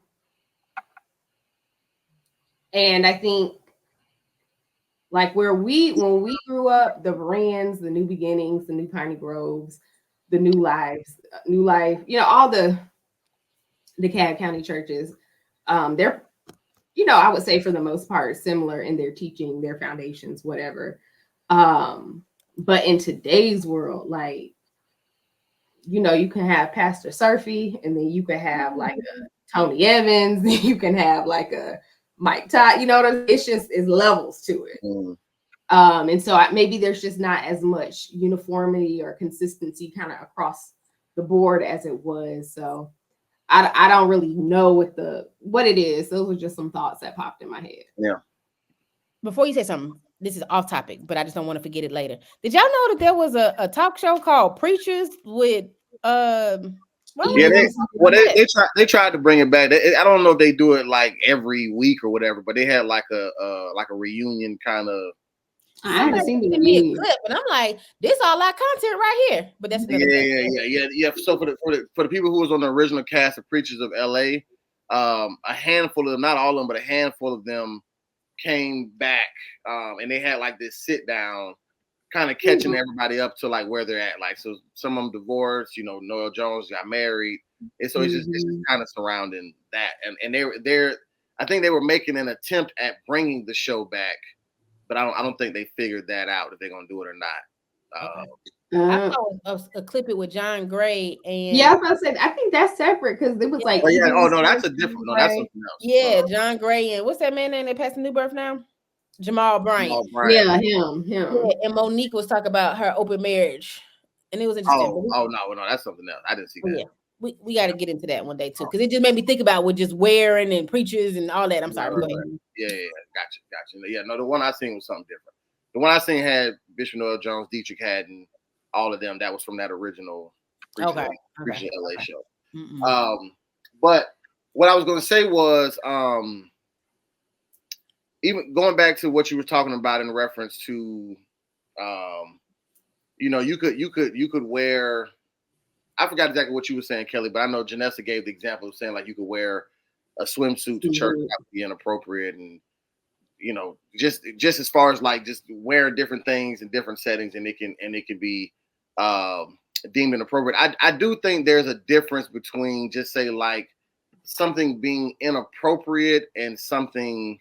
I think like when we grew up, the Verans, the New Beginnings, the New Piney Groves, the New Life, you know, all the DeKalb County churches, they're, you know, I would say for the most part similar in their teaching, their foundations, whatever. But in today's world, like, you know, you can have Pastor Surfy, and then you can have like a Tony Evans, you can have like a Mike Todd, you know, it's just, it's levels to it. And so maybe there's just not as much uniformity or consistency kind of across the board as it was. So I don't really know what it is. Those were just some thoughts that popped in my head. Yeah. Before you say something, this is off topic, but I just don't want to forget it later. Did y'all know that there was a talk show called Preachers with they tried to bring it back. I don't know if they do it like every week or whatever, but they had like a reunion kind of. I haven't seen the me a clip, and I'm like, this all our content right here. But that's another yeah. So for the people who was on the original cast of Preachers of LA, a handful of them, not all of them, but a handful of them came back, and they had like this sit down, kind of catching everybody up to like where they're at. Like, so some of them divorced, you know, Noel Jones got married, and so it's just kind of surrounding that. And they're I think they were making an attempt at bringing the show back, but I don't think they figured that out if they're gonna do it or not. I saw a clip it with John Gray and I was about to say, I think that's separate because it was like that's a different that's something else. Yeah, John Gray and what's that man name that passed the new birth now? Jamal Bryant. Yeah, him. Yeah, and Monique was talking about her open marriage, and it was interesting. No, that's something else. I didn't see that. Yeah, we got to get into that one day too, because it just made me think about with just wearing and preachers and all that. I'm sorry. Go ahead. Yeah, gotcha. Yeah, no, the one I seen was something different. The one I seen had Bishop Noel Jones, Dietrich Haddon, all of them. That was from that original Preacher LA show. But what I was going to say was, even going back to what you were talking about in reference to, you know, you could wear. I forgot exactly what you were saying, Kelly, but I know Janessa gave the example of saying like you could wear a swimsuit to church, that would be inappropriate, and you know, just as far as like just wear different things in different settings, and it can be deemed inappropriate. I do think there's a difference between just say like something being inappropriate and something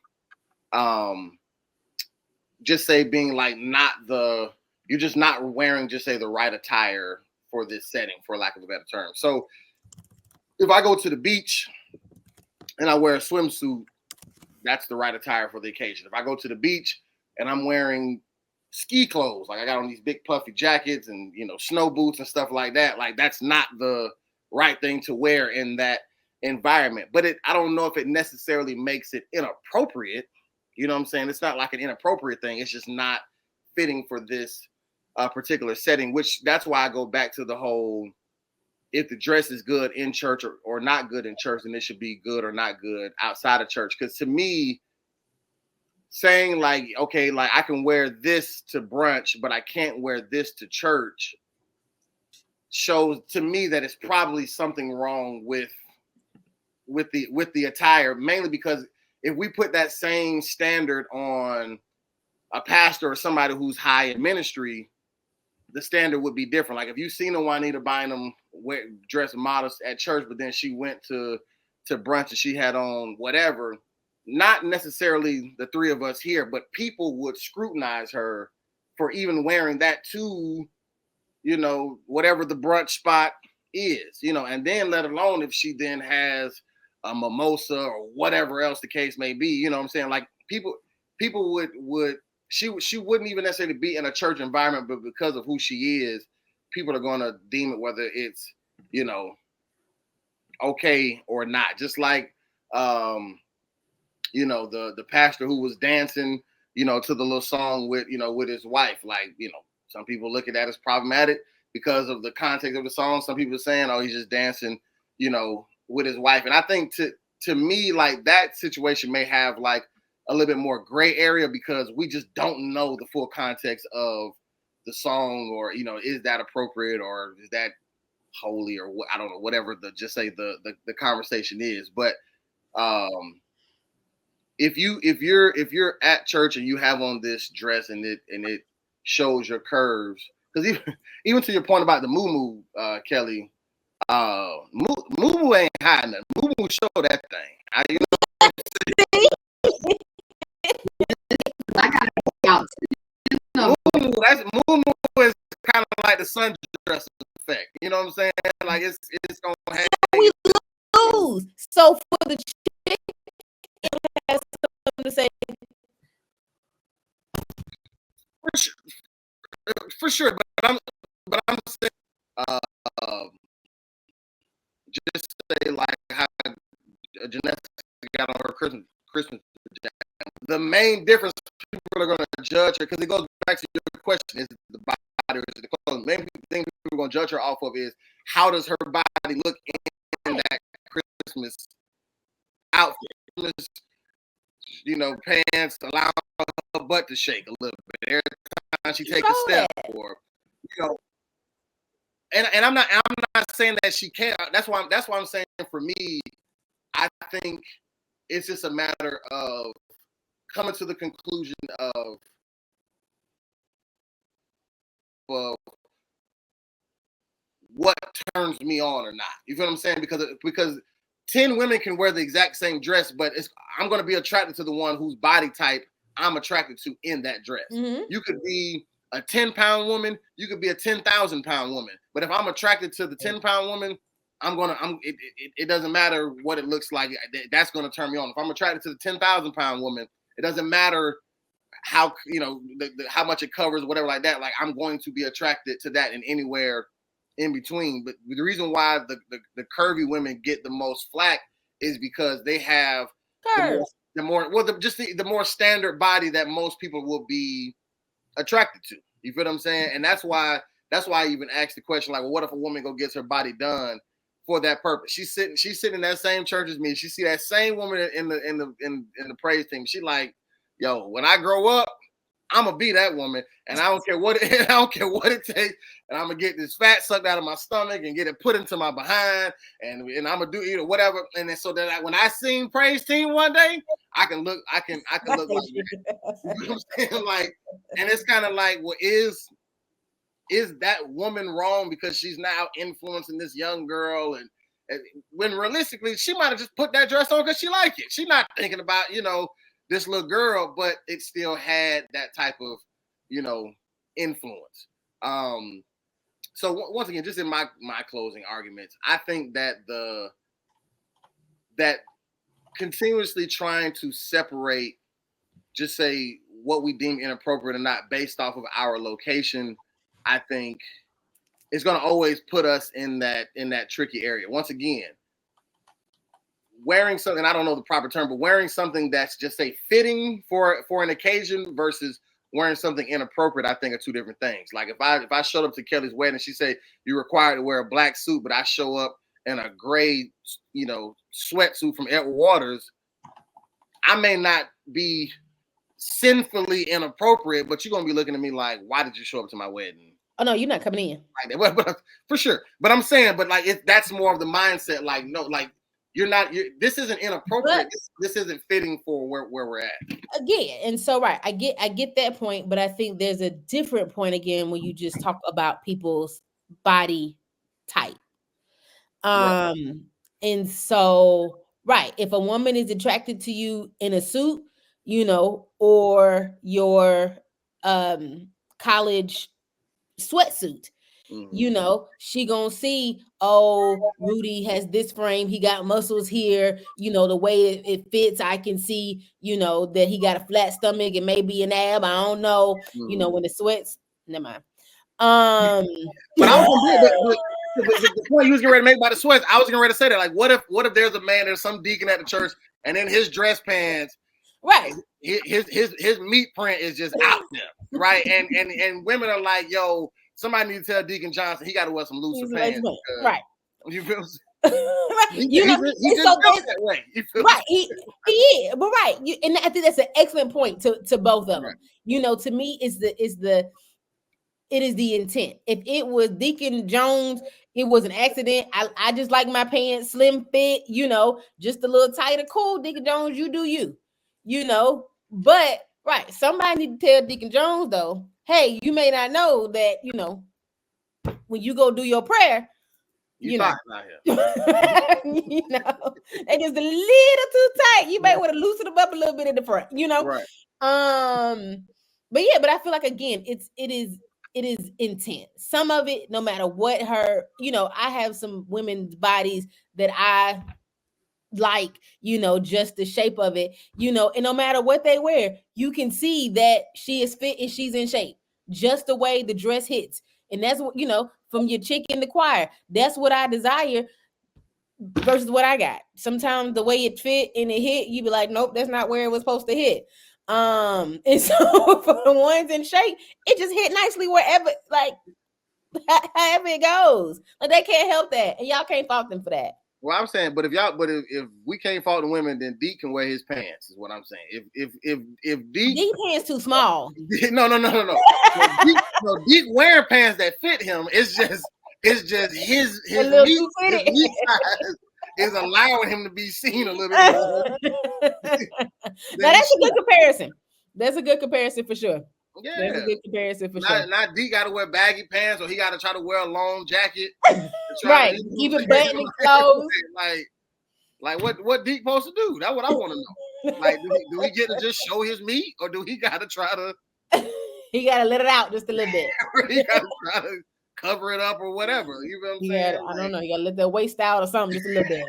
just say being like you're just not wearing just say the right attire for this setting, for lack of a better term. So if I go to the beach and I wear a swimsuit, that's the right attire for the occasion. If I go to the beach and I'm wearing ski clothes, like I got on these big puffy jackets and, you know, snow boots and stuff like that, like that's not the right thing to wear in that environment. But I don't know if it necessarily makes it inappropriate. You know what I'm saying? It's not like an inappropriate thing. It's just not fitting for this particular setting, which that's why I go back to the whole, if the dress is good in church or not good in church, then it should be good or not good outside of church. Because to me, saying like, okay, like I can wear this to brunch, but I can't wear this to church, shows to me that it's probably something wrong with the attire, mainly because if we put that same standard on a pastor or somebody who's high in ministry, the standard would be different. Like if you seen a Juanita Bynum dress modest at church, but then she went to brunch and she had on whatever, not necessarily the three of us here, but people would scrutinize her for even wearing that to, you know, whatever the brunch spot is, you know, and then let alone if she then has a mimosa or whatever else the case may be, you know what I'm saying? Like people would she wouldn't even necessarily be in a church environment, but because of who she is, people are going to deem it whether it's, you know, okay or not. Just like, you know, the pastor who was dancing, you know, to the little song with, you know, with his wife. Like, you know, some people look at that as problematic because of the context of the song. Some people are saying, oh, he's just dancing, with his wife. And I think to me, like that situation may have like a little bit more gray area because we just don't know the full context of the song, or is that appropriate or is that holy or what? I don't know, whatever the conversation is. But if you're at church and you have on this dress and it shows your curves, because even to your point about the moo Kelly, moo ain't hiding nothing. Moo show that thing. I gotta go out. Moo is kind of like the sundress effect. You know what I'm saying? Like it's gonna have. We lose. So for the chick, it has something to say. For sure, but I'm saying, just say like how Janessa got on her Christmas jacket. The main difference people are going to judge her, because it goes back to your question: is the body or is it the clothes? The main thing people are going to judge her off of is how does her body look in that Christmas outfit? Pants allow her butt to shake a little bit every time she takes a step, or and I'm not saying that she can't. That's why I'm saying for me, I think it's just a matter of coming to the conclusion of what turns me on or not. You feel what I'm saying? Because 10 women can wear the exact same dress, but I'm going to be attracted to the one whose body type I'm attracted to in that dress. Mm-hmm. You could be a 10-pound woman. You could be a 10,000-pound woman. But if I'm attracted to the 10-pound woman, it doesn't matter what it looks like. That's going to turn me on. If I'm attracted to the 10,000-pound woman, it doesn't matter how, how much it covers, whatever like that. Like, I'm going to be attracted to that and anywhere in between. But the reason why the curvy women get the most flack is because they have the more standard body that most people will be attracted to. You feel what I'm saying? And that's why I even asked the question, like, well, what if a woman gets her body done for that purpose? She's sitting in that same church as me. She see that same woman in the praise team. She like, yo, when I grow up, I'm gonna be that woman, and I don't care what it takes, and I'm gonna get this fat sucked out of my stomach and get it put into my behind, and I'm gonna do whatever, and then so that when I sing praise team one day, I can look like that. You know what I'm saying? Like, and it's kind of like, well, is that woman wrong because she's now influencing this young girl, and when realistically she might have just put that dress on because she liked it. She's not thinking about this little girl, but it still had that type of, influence. So once again, just in my closing arguments, I think that that continuously trying to separate, just say what we deem inappropriate or not based off of our location, I think it's going to always put us in that tricky area. Once again, wearing something, I don't know the proper term, but wearing something that's just say fitting for an occasion versus wearing something inappropriate, I think are two different things. Like if I showed up to Kelly's wedding and she said you're required to wear a black suit, but I show up in a gray, sweatsuit from Edward Waters, I may not be sinfully inappropriate, but you're gonna be looking at me like, why did you show up to my wedding? Oh no, you're not coming in. Like that. But for sure. But I'm saying, but like that's more of the mindset. Like no, like. This isn't inappropriate. This isn't fitting for where we're at. Again, and so right, I get that point, but I think there's a different point again when you just talk about people's body type. Right. And so right, if a woman is attracted to you in a suit, or your college sweatsuit, she gonna see, oh, Rudy has this frame, he got muscles here, the way it fits, I can see, that he got a flat stomach and maybe an ab, I don't know, when the sweats, never mind. But I was the point you was getting ready to make about the sweats, I was getting ready to say that, like, what if there's a man, there's some deacon at the church, and in his dress pants, right, his meat print is just out there, right? And women are like, yo, somebody needs to tell Deacon Johnson he got to wear some looser pants. Right. You feel You know, he just so felt that way. You feel right, he is, but right, and I think that's an excellent point to both of them. Right. You know, to me, it is the intent. If it was Deacon Jones, it was an accident. I just like my pants slim fit, you know, just a little tighter. Cool, Deacon Jones, you do you, you know. But right, somebody need to tell Deacon Jones though, hey, you may not know that, you know, when you go do your prayer, you know, out here. you know, they just a little too tight. You may want to loosen them up a little bit in the front, you know. Right. But yeah, but I feel like again, it is intent. Some of it, no matter what her, you know, I have some women's bodies that I like, you know, just the shape of it, you know, and no matter what they wear, you can see that she is fit and she's in shape, just the way the dress hits. And that's what, you know, from your chick in the choir, that's what I desire versus what I got. Sometimes the way it fit and it hit, you be like, nope, that's not where it was supposed to hit. And so for the ones in shape, it just hit nicely wherever, like however it goes. Like they can't help that, and y'all can't fault them for that. Well, I'm saying, but if we can't fault the women, then Deke can wear his pants. Is what I'm saying. If Deke, These pants too small. no. Deke wearing pants that fit him. It's just his meat size is allowing him to be seen a little bit more. Now that's a good comparison. That's a good comparison for sure. Yeah, that's a good comparison for sure. Not Deke got to wear baggy pants, or he got to try to wear a long jacket. Right, even buttoning clothes. Like what Deke supposed to do? That's what I want to know. Like, do he get to just show his meat, or do he got to try to? He got to let it out just a little bit. He got to try to cover it up or whatever. You know what I'm saying? I don't know. You got to let that waist out or something just a little bit.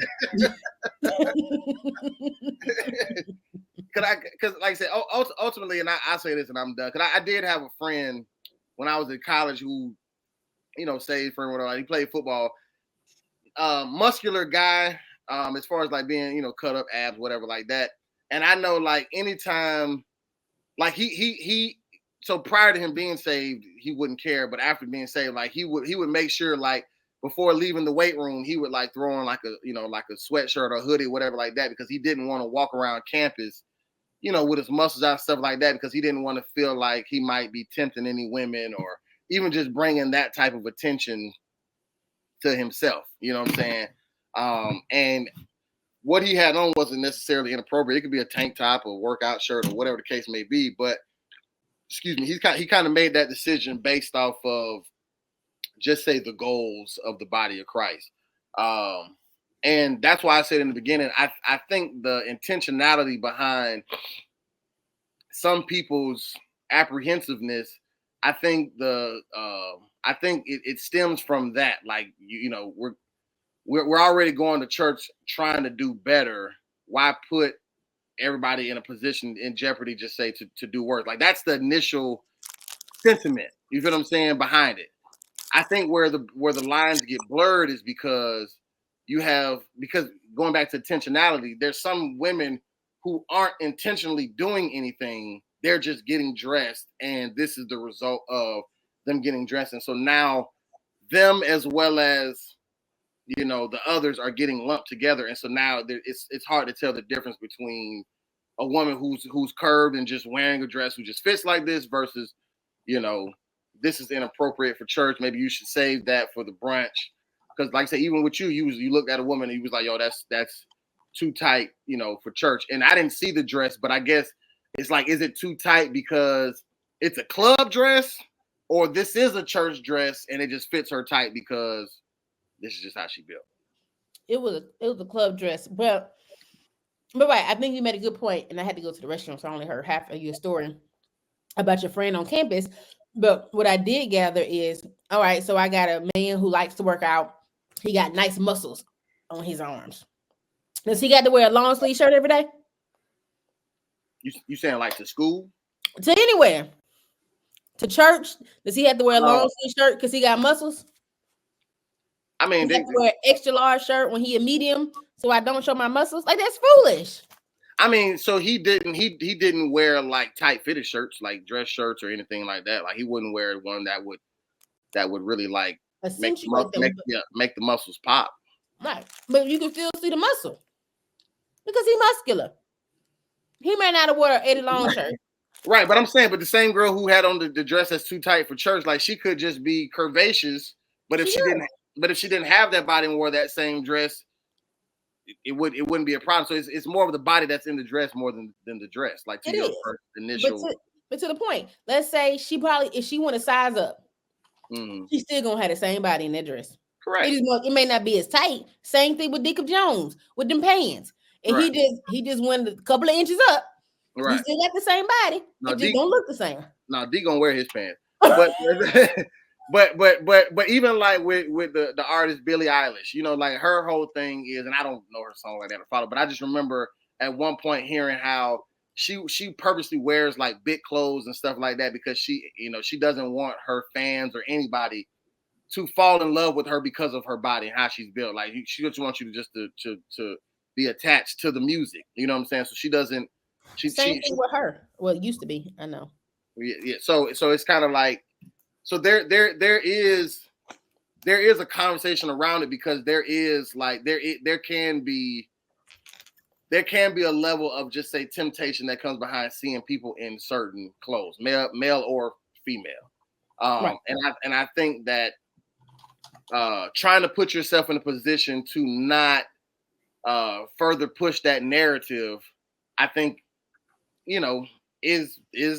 Because like I said, ultimately, and I say this and I'm done. Because I did have a friend when I was in college who, you know, stayed for whatever. He played football. Muscular guy. As far as like being, you know, cut up abs, whatever like that. And I know like anytime, like he so prior to him being saved, he wouldn't care. But after being saved, like he would make sure like before leaving the weight room, he would like throw on like a, you know, like a sweatshirt or hoodie, whatever like that, because he didn't want to walk around campus, you know, with his muscles out, stuff like that, because he didn't want to feel like he might be tempting any women or even just bringing that type of attention to himself. You know what I'm saying? And what he had on wasn't necessarily inappropriate. It could be a tank top or workout shirt or whatever the case may be. But excuse me, he kind of made that decision based off of just say the goals of the body of Christ. And that's why I said in the beginning, I think the intentionality behind some people's apprehensiveness, I think it stems from that. Like, you know, we're already going to church trying to do better. Why put everybody in a position in jeopardy, just say to do work? Like, that's the initial sentiment. You feel what I'm saying behind it? I think where the lines get blurred is because going back to intentionality, there's some women who aren't intentionally doing anything. They're just getting dressed, and this is the result of them getting dressed. And so now them as well as, you know, the others are getting lumped together. And so now it's hard to tell the difference between a woman who's curved and just wearing a dress who just fits like this versus, you know, this is inappropriate for church. Maybe you should save that for the brunch. Because like I said, even with you looked at a woman and you was like, yo, that's too tight, you know, for church. And I didn't see the dress, but I guess it's like, is it too tight because it's a club dress, or this is a church dress and it just fits her tight because this is just how she built? It was a club dress, but right. I think you made a good point, and I had to go to the restroom, so I only heard half of your story about your friend on campus. But what I did gather is, all right, so I got a man who likes to work out. He got nice muscles on his arms. Does he got to wear a long sleeve shirt every day? You saying like to school? To anywhere? To church? Does he have to wear a long sleeve shirt because he got muscles? I mean, he have to wear an extra large shirt when he a medium, so I don't show my muscles. Like, that's foolish. I mean, so he didn't wear like tight fitted shirts, like dress shirts or anything like that. Like, he wouldn't wear one that would really like make the muscles pop. Right. But you can still see the muscle because he's muscular. He may not have wore an Eddie Long shirt. Right, but I'm saying, but the same girl who had on the dress that's too tight for church, like she could just be curvaceous, but if she didn't have that body and wore that same dress, it wouldn't be a problem. So it's more of the body that's in the dress more than the dress. Like to your first initial. But to the point, let's say she probably, if she want to size up, she's still gonna have the same body in that dress. Correct. It may not be as tight. Same thing with Deacon Jones with them pants, and he just went a couple of inches up. Right. He still got the same body. No, it just don't look the same. No, D gonna wear his pants, but but even like with the artist Billie Eilish, you know, like her whole thing is, and I don't know her song like that to follow, but I just remember at one point hearing how she purposely wears like big clothes and stuff like that because she doesn't want her fans or anybody to fall in love with her because of her body and how she's built. Like she just wants you to be attached to the music. You know what I'm saying? So she doesn't. Same thing with her. Well, it used to be. I know. Yeah. So it's kind of like, so there is a conversation around it because there is like there can be a level of just say temptation that comes behind seeing people in certain clothes, male or female. Right. And I think that trying to put yourself in a position to not further push that narrative, I think, is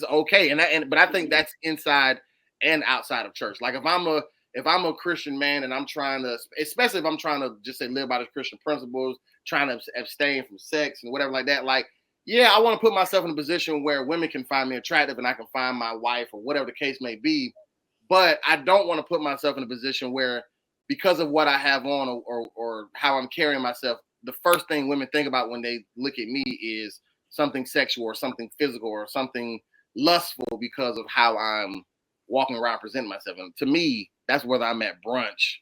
okay. But I think that's inside and outside of church. Like if I'm a Christian man and I'm trying to, especially if I'm trying to just say live by the Christian principles, trying to abstain from sex and whatever like that, like, yeah, I want to put myself in a position where women can find me attractive and I can find my wife or whatever the case may be. But I don't want to put myself in a position where because of what I have on or how I'm carrying myself, the first thing women think about when they look at me is something sexual or something physical or something lustful because of how I'm walking around presenting myself. And to me, that's whether I'm at brunch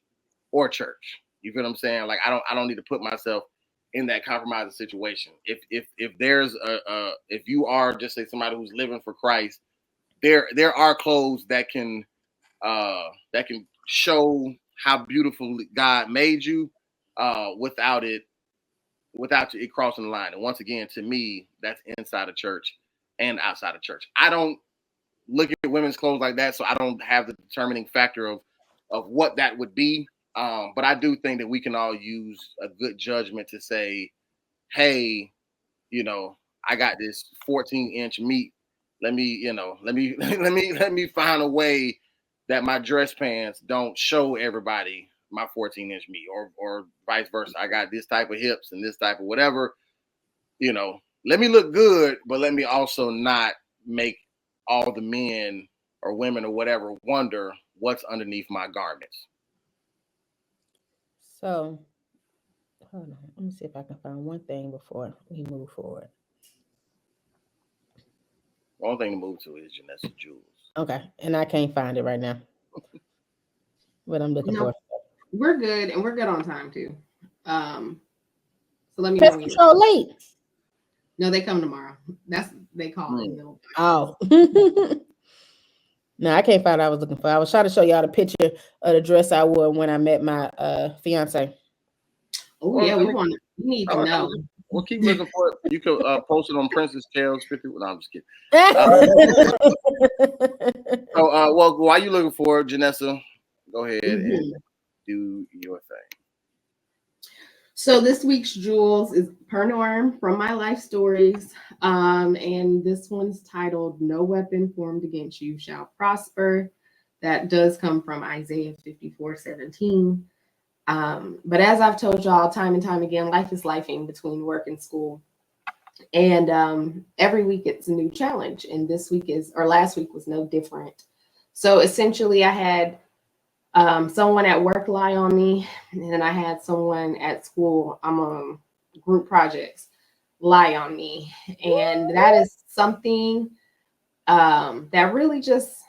or church. You feel what I'm saying? Like I don't need to put myself in that compromising situation. If there's if you are just say somebody who's living for Christ, there are clothes that can show how beautiful God made you without it crossing the line. And once again, to me, that's inside of church and outside of church. I don't look at women's clothes like that, so I don't have the determining factor of what that would be. But I do think that we can all use a good judgment to say, hey, I got this 14-inch meat. Let me find a way that my dress pants don't show everybody my 14-inch meat or vice versa. I got this type of hips and this type of whatever, let me look good, but let me also not make all the men or women or whatever wonder what's underneath my garments. So, hold on. Let me see if I can find one thing before we move forward. One thing to move to is Janessa Jewels. Okay, and I can't find it right now. But I'm looking for it. We're good, and we're good on time too. So let me know. Control late. No, they come tomorrow. They call in the middle. Oh. No, I can't find what I was looking for. I was trying to show y'all the picture of the dress I wore when I met my fiance. Oh yeah, we need to know. We'll keep looking for it. You could post it on Princess Tales 50. No, I'm just kidding. So, well, while you looking for it, Janessa, go ahead and do your thing. So this week's jewels is per norm from my life stories. And this one's titled "No Weapon Formed Against You Shall Prosper." That does come from Isaiah 54:17. But as I've told y'all time and time again, life is lifing between work and school. And every week it's a new challenge. And last week was no different. So essentially I had someone at work lie on me, and then I had someone at school, I'm on group projects, lie on me. And that is something that really just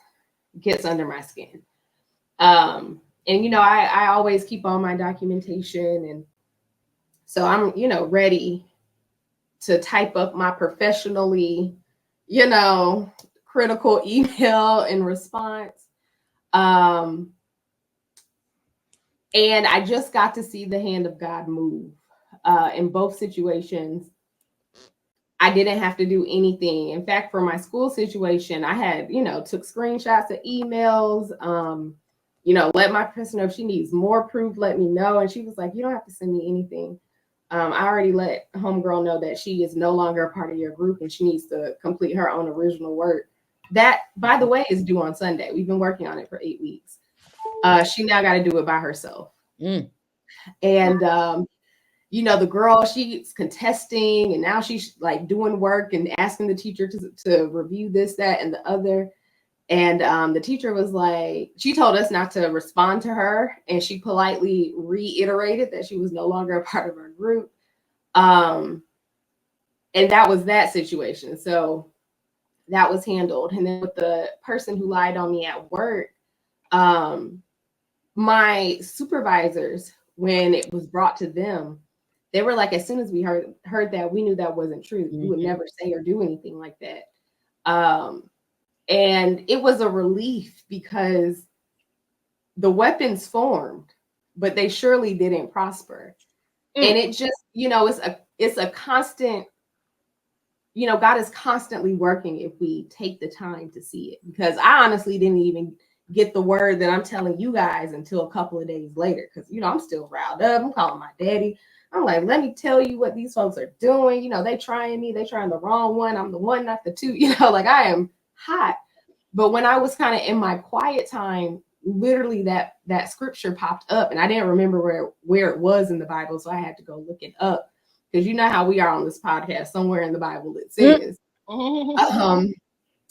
gets under my skin. And, I always keep all my documentation. And so I'm, ready to type up my professionally, critical email in response. And I just got to see the hand of God move in both situations. I didn't have to do anything. In fact, for my school situation, I had, took screenshots of emails, let my person know if she needs more proof, let me know. And she was like, you don't have to send me anything. I already let homegirl know that she is no longer a part of your group and she needs to complete her own original work. That, by the way, is due on Sunday. We've been working on it for 8 weeks. She now got to do it by herself. And, the girl, she's contesting and now she's like doing work and asking the teacher to review this, that, and the other. And the teacher was like, she told us not to respond to her. And she politely reiterated that she was no longer a part of our group. And that was that situation. So that was handled. And then with the person who lied on me at work, my supervisors, when it was brought to them, they were like, as soon as we heard that, we knew that wasn't true. We would never say or do anything like that. And it was a relief because the weapons formed, but they surely didn't prosper. And it just, it's a constant, God is constantly working if we take the time to see it. Because I honestly didn't even get the word that I'm telling you guys until a couple of days later. Because, I'm still riled up. I'm calling my daddy. I'm like, let me tell you what these folks are doing. They trying me. They trying the wrong one. I'm the one, not the two. Like I am hot. But when I was kind of in my quiet time, literally that scripture popped up. And I didn't remember where it was in the Bible. So I had to go look it up. Because you know how we are on this podcast. Somewhere in the Bible it says.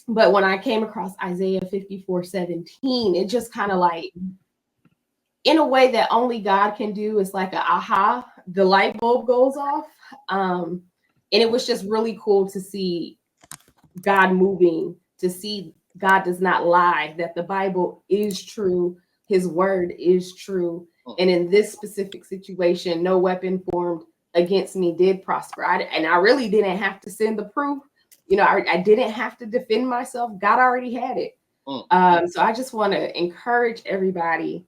But when I came across Isaiah 54:17, it just kind of like, in a way that only God can do, it's like the light bulb goes off. And it was just really cool to see God moving, to see God does not lie, that the Bible is true. His word is true. And in this specific situation, no weapon formed against me did prosper. And I really didn't have to send the proof. I didn't have to defend myself. God already had it. So I just want to encourage everybody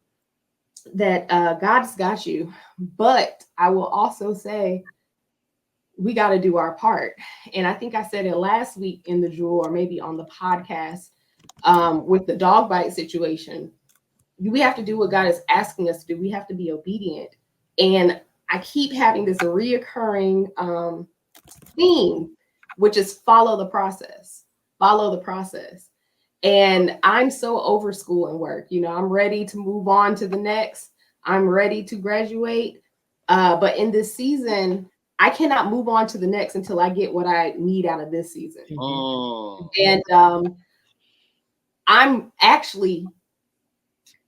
that God's got you. But I will also say we got to do our part. And I think I said it last week in the Jewel, or maybe on the podcast, with the dog bite situation. We have to do what God is asking us to do. We have to be obedient. And I keep having this reoccurring theme, which is follow the process. Follow the process. And I'm so over school and work. I'm ready to move on to the next. I'm ready to graduate. But in this season, I cannot move on to the next until I get what I need out of this season. And I'm actually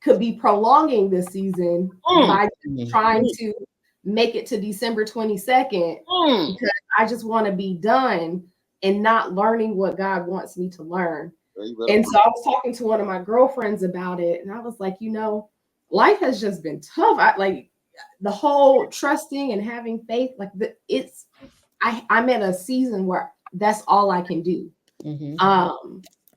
could be prolonging this season by trying to make it to December 22nd because I just want to be done and not learning what God wants me to learn. And so I was talking to one of my girlfriends about it, and I was like, life has just been tough. The whole trusting and having faith, I'm at a season where that's all I can do.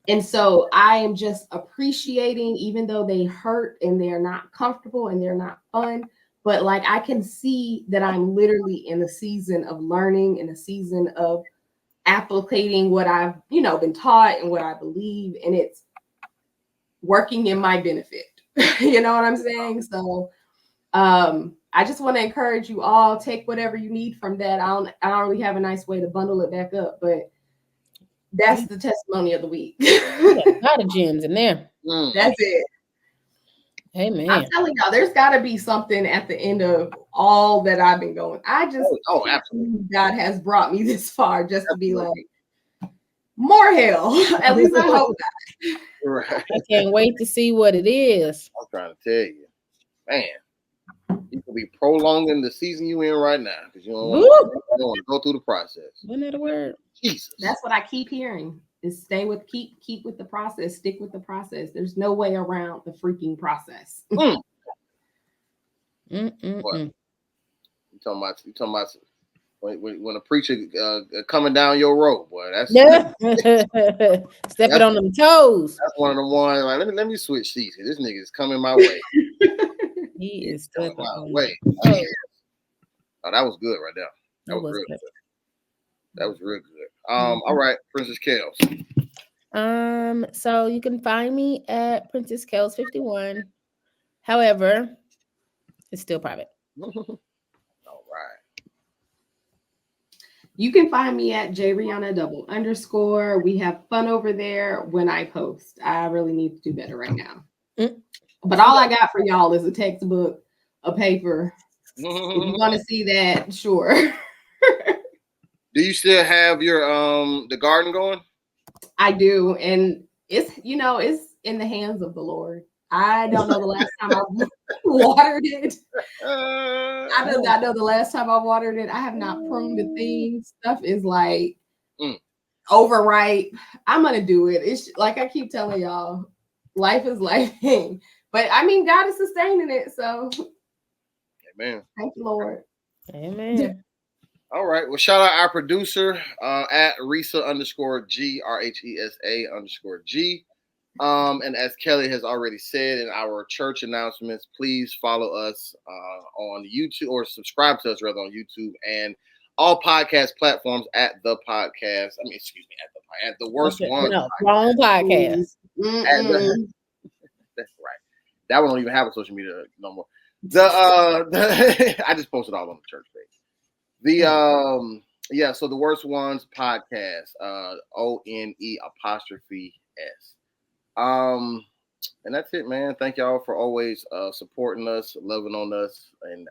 And so I am just appreciating, even though they hurt and they're not comfortable and they're not fun, but I can see that I'm literally in a season of learning, in a season of applicating what I've, been taught and what I believe, and it's working in my benefit. You know what I'm saying? So I just want to encourage you all, take whatever you need from that. I don't really have a nice way to bundle it back up, but that's the testimony of the week. A lot of gems in there. That's it. Amen. I'm telling y'all, there's got to be something at the end of all that I've been going. I just absolutely. God has brought me this far just to be like, more hell. At least I hope not. Right. I can't wait to see what it is. I'm trying to tell you, man, you could be prolonging the season you in right now because you don't want to go through the process. Isn't that a word? Jesus. That's what I keep hearing. Is keep with the process, stick with the process. There's no way around the freaking process. What? You talking about when a preacher coming down your road, boy. That's stepping on them toes. That's one of the ones. Like, let me switch seats. This nigga is coming my way. He is a stuck mile on away. Oh, Oh, that was good right there. That it was was real good. good. That was real good. All right, Princess Kels. So you can find me at Princess Kels 51. However, it's still private. All right. You can find me at JRihanna_. We have fun over there when I post. I really need to do better right now. But all I got for y'all is a textbook, a paper. If you want to see that, sure. Do you still have your the garden going? I do, and it's it's in the hands of the Lord. I don't know the last time I watered it. I do not know the last time I watered it. I have not pruned the thing. Stuff is like overripe. I'm gonna do it. It's like I keep telling y'all, life is life. But I mean, God is sustaining it. So, Amen. Thank you, Lord. Amen. All right. Well, shout out our producer at Risa_G, RHESA_G. And as Kelly has already said in our church announcements, please follow us on YouTube, or subscribe to us rather on YouTube and all podcast platforms at the podcast. At the Worst Ones. No, wrong podcast. That's right. That one don't even have a social media no more. I just posted all on the church page. So the Worst Ones podcast, ONE_S. And that's it, man. Thank y'all for always supporting us, loving on us, and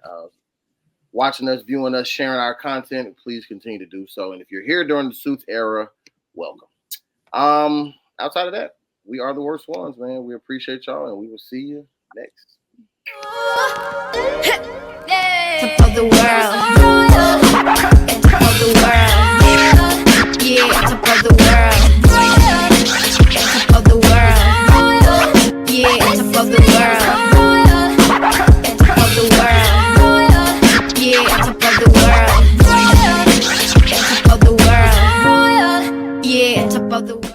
watching us, viewing us, sharing our content. Please continue to do so. And if you're here during the Suits era, welcome. Outside of that, we are the Worst Ones, man. We appreciate y'all, and we will see you next. Top of the world. Top of the world. Yeah, top of the world. Top of the world. Yeah, top of the world. Top of the world. Yeah, top of the world. Top of the world. Yeah, top of the world.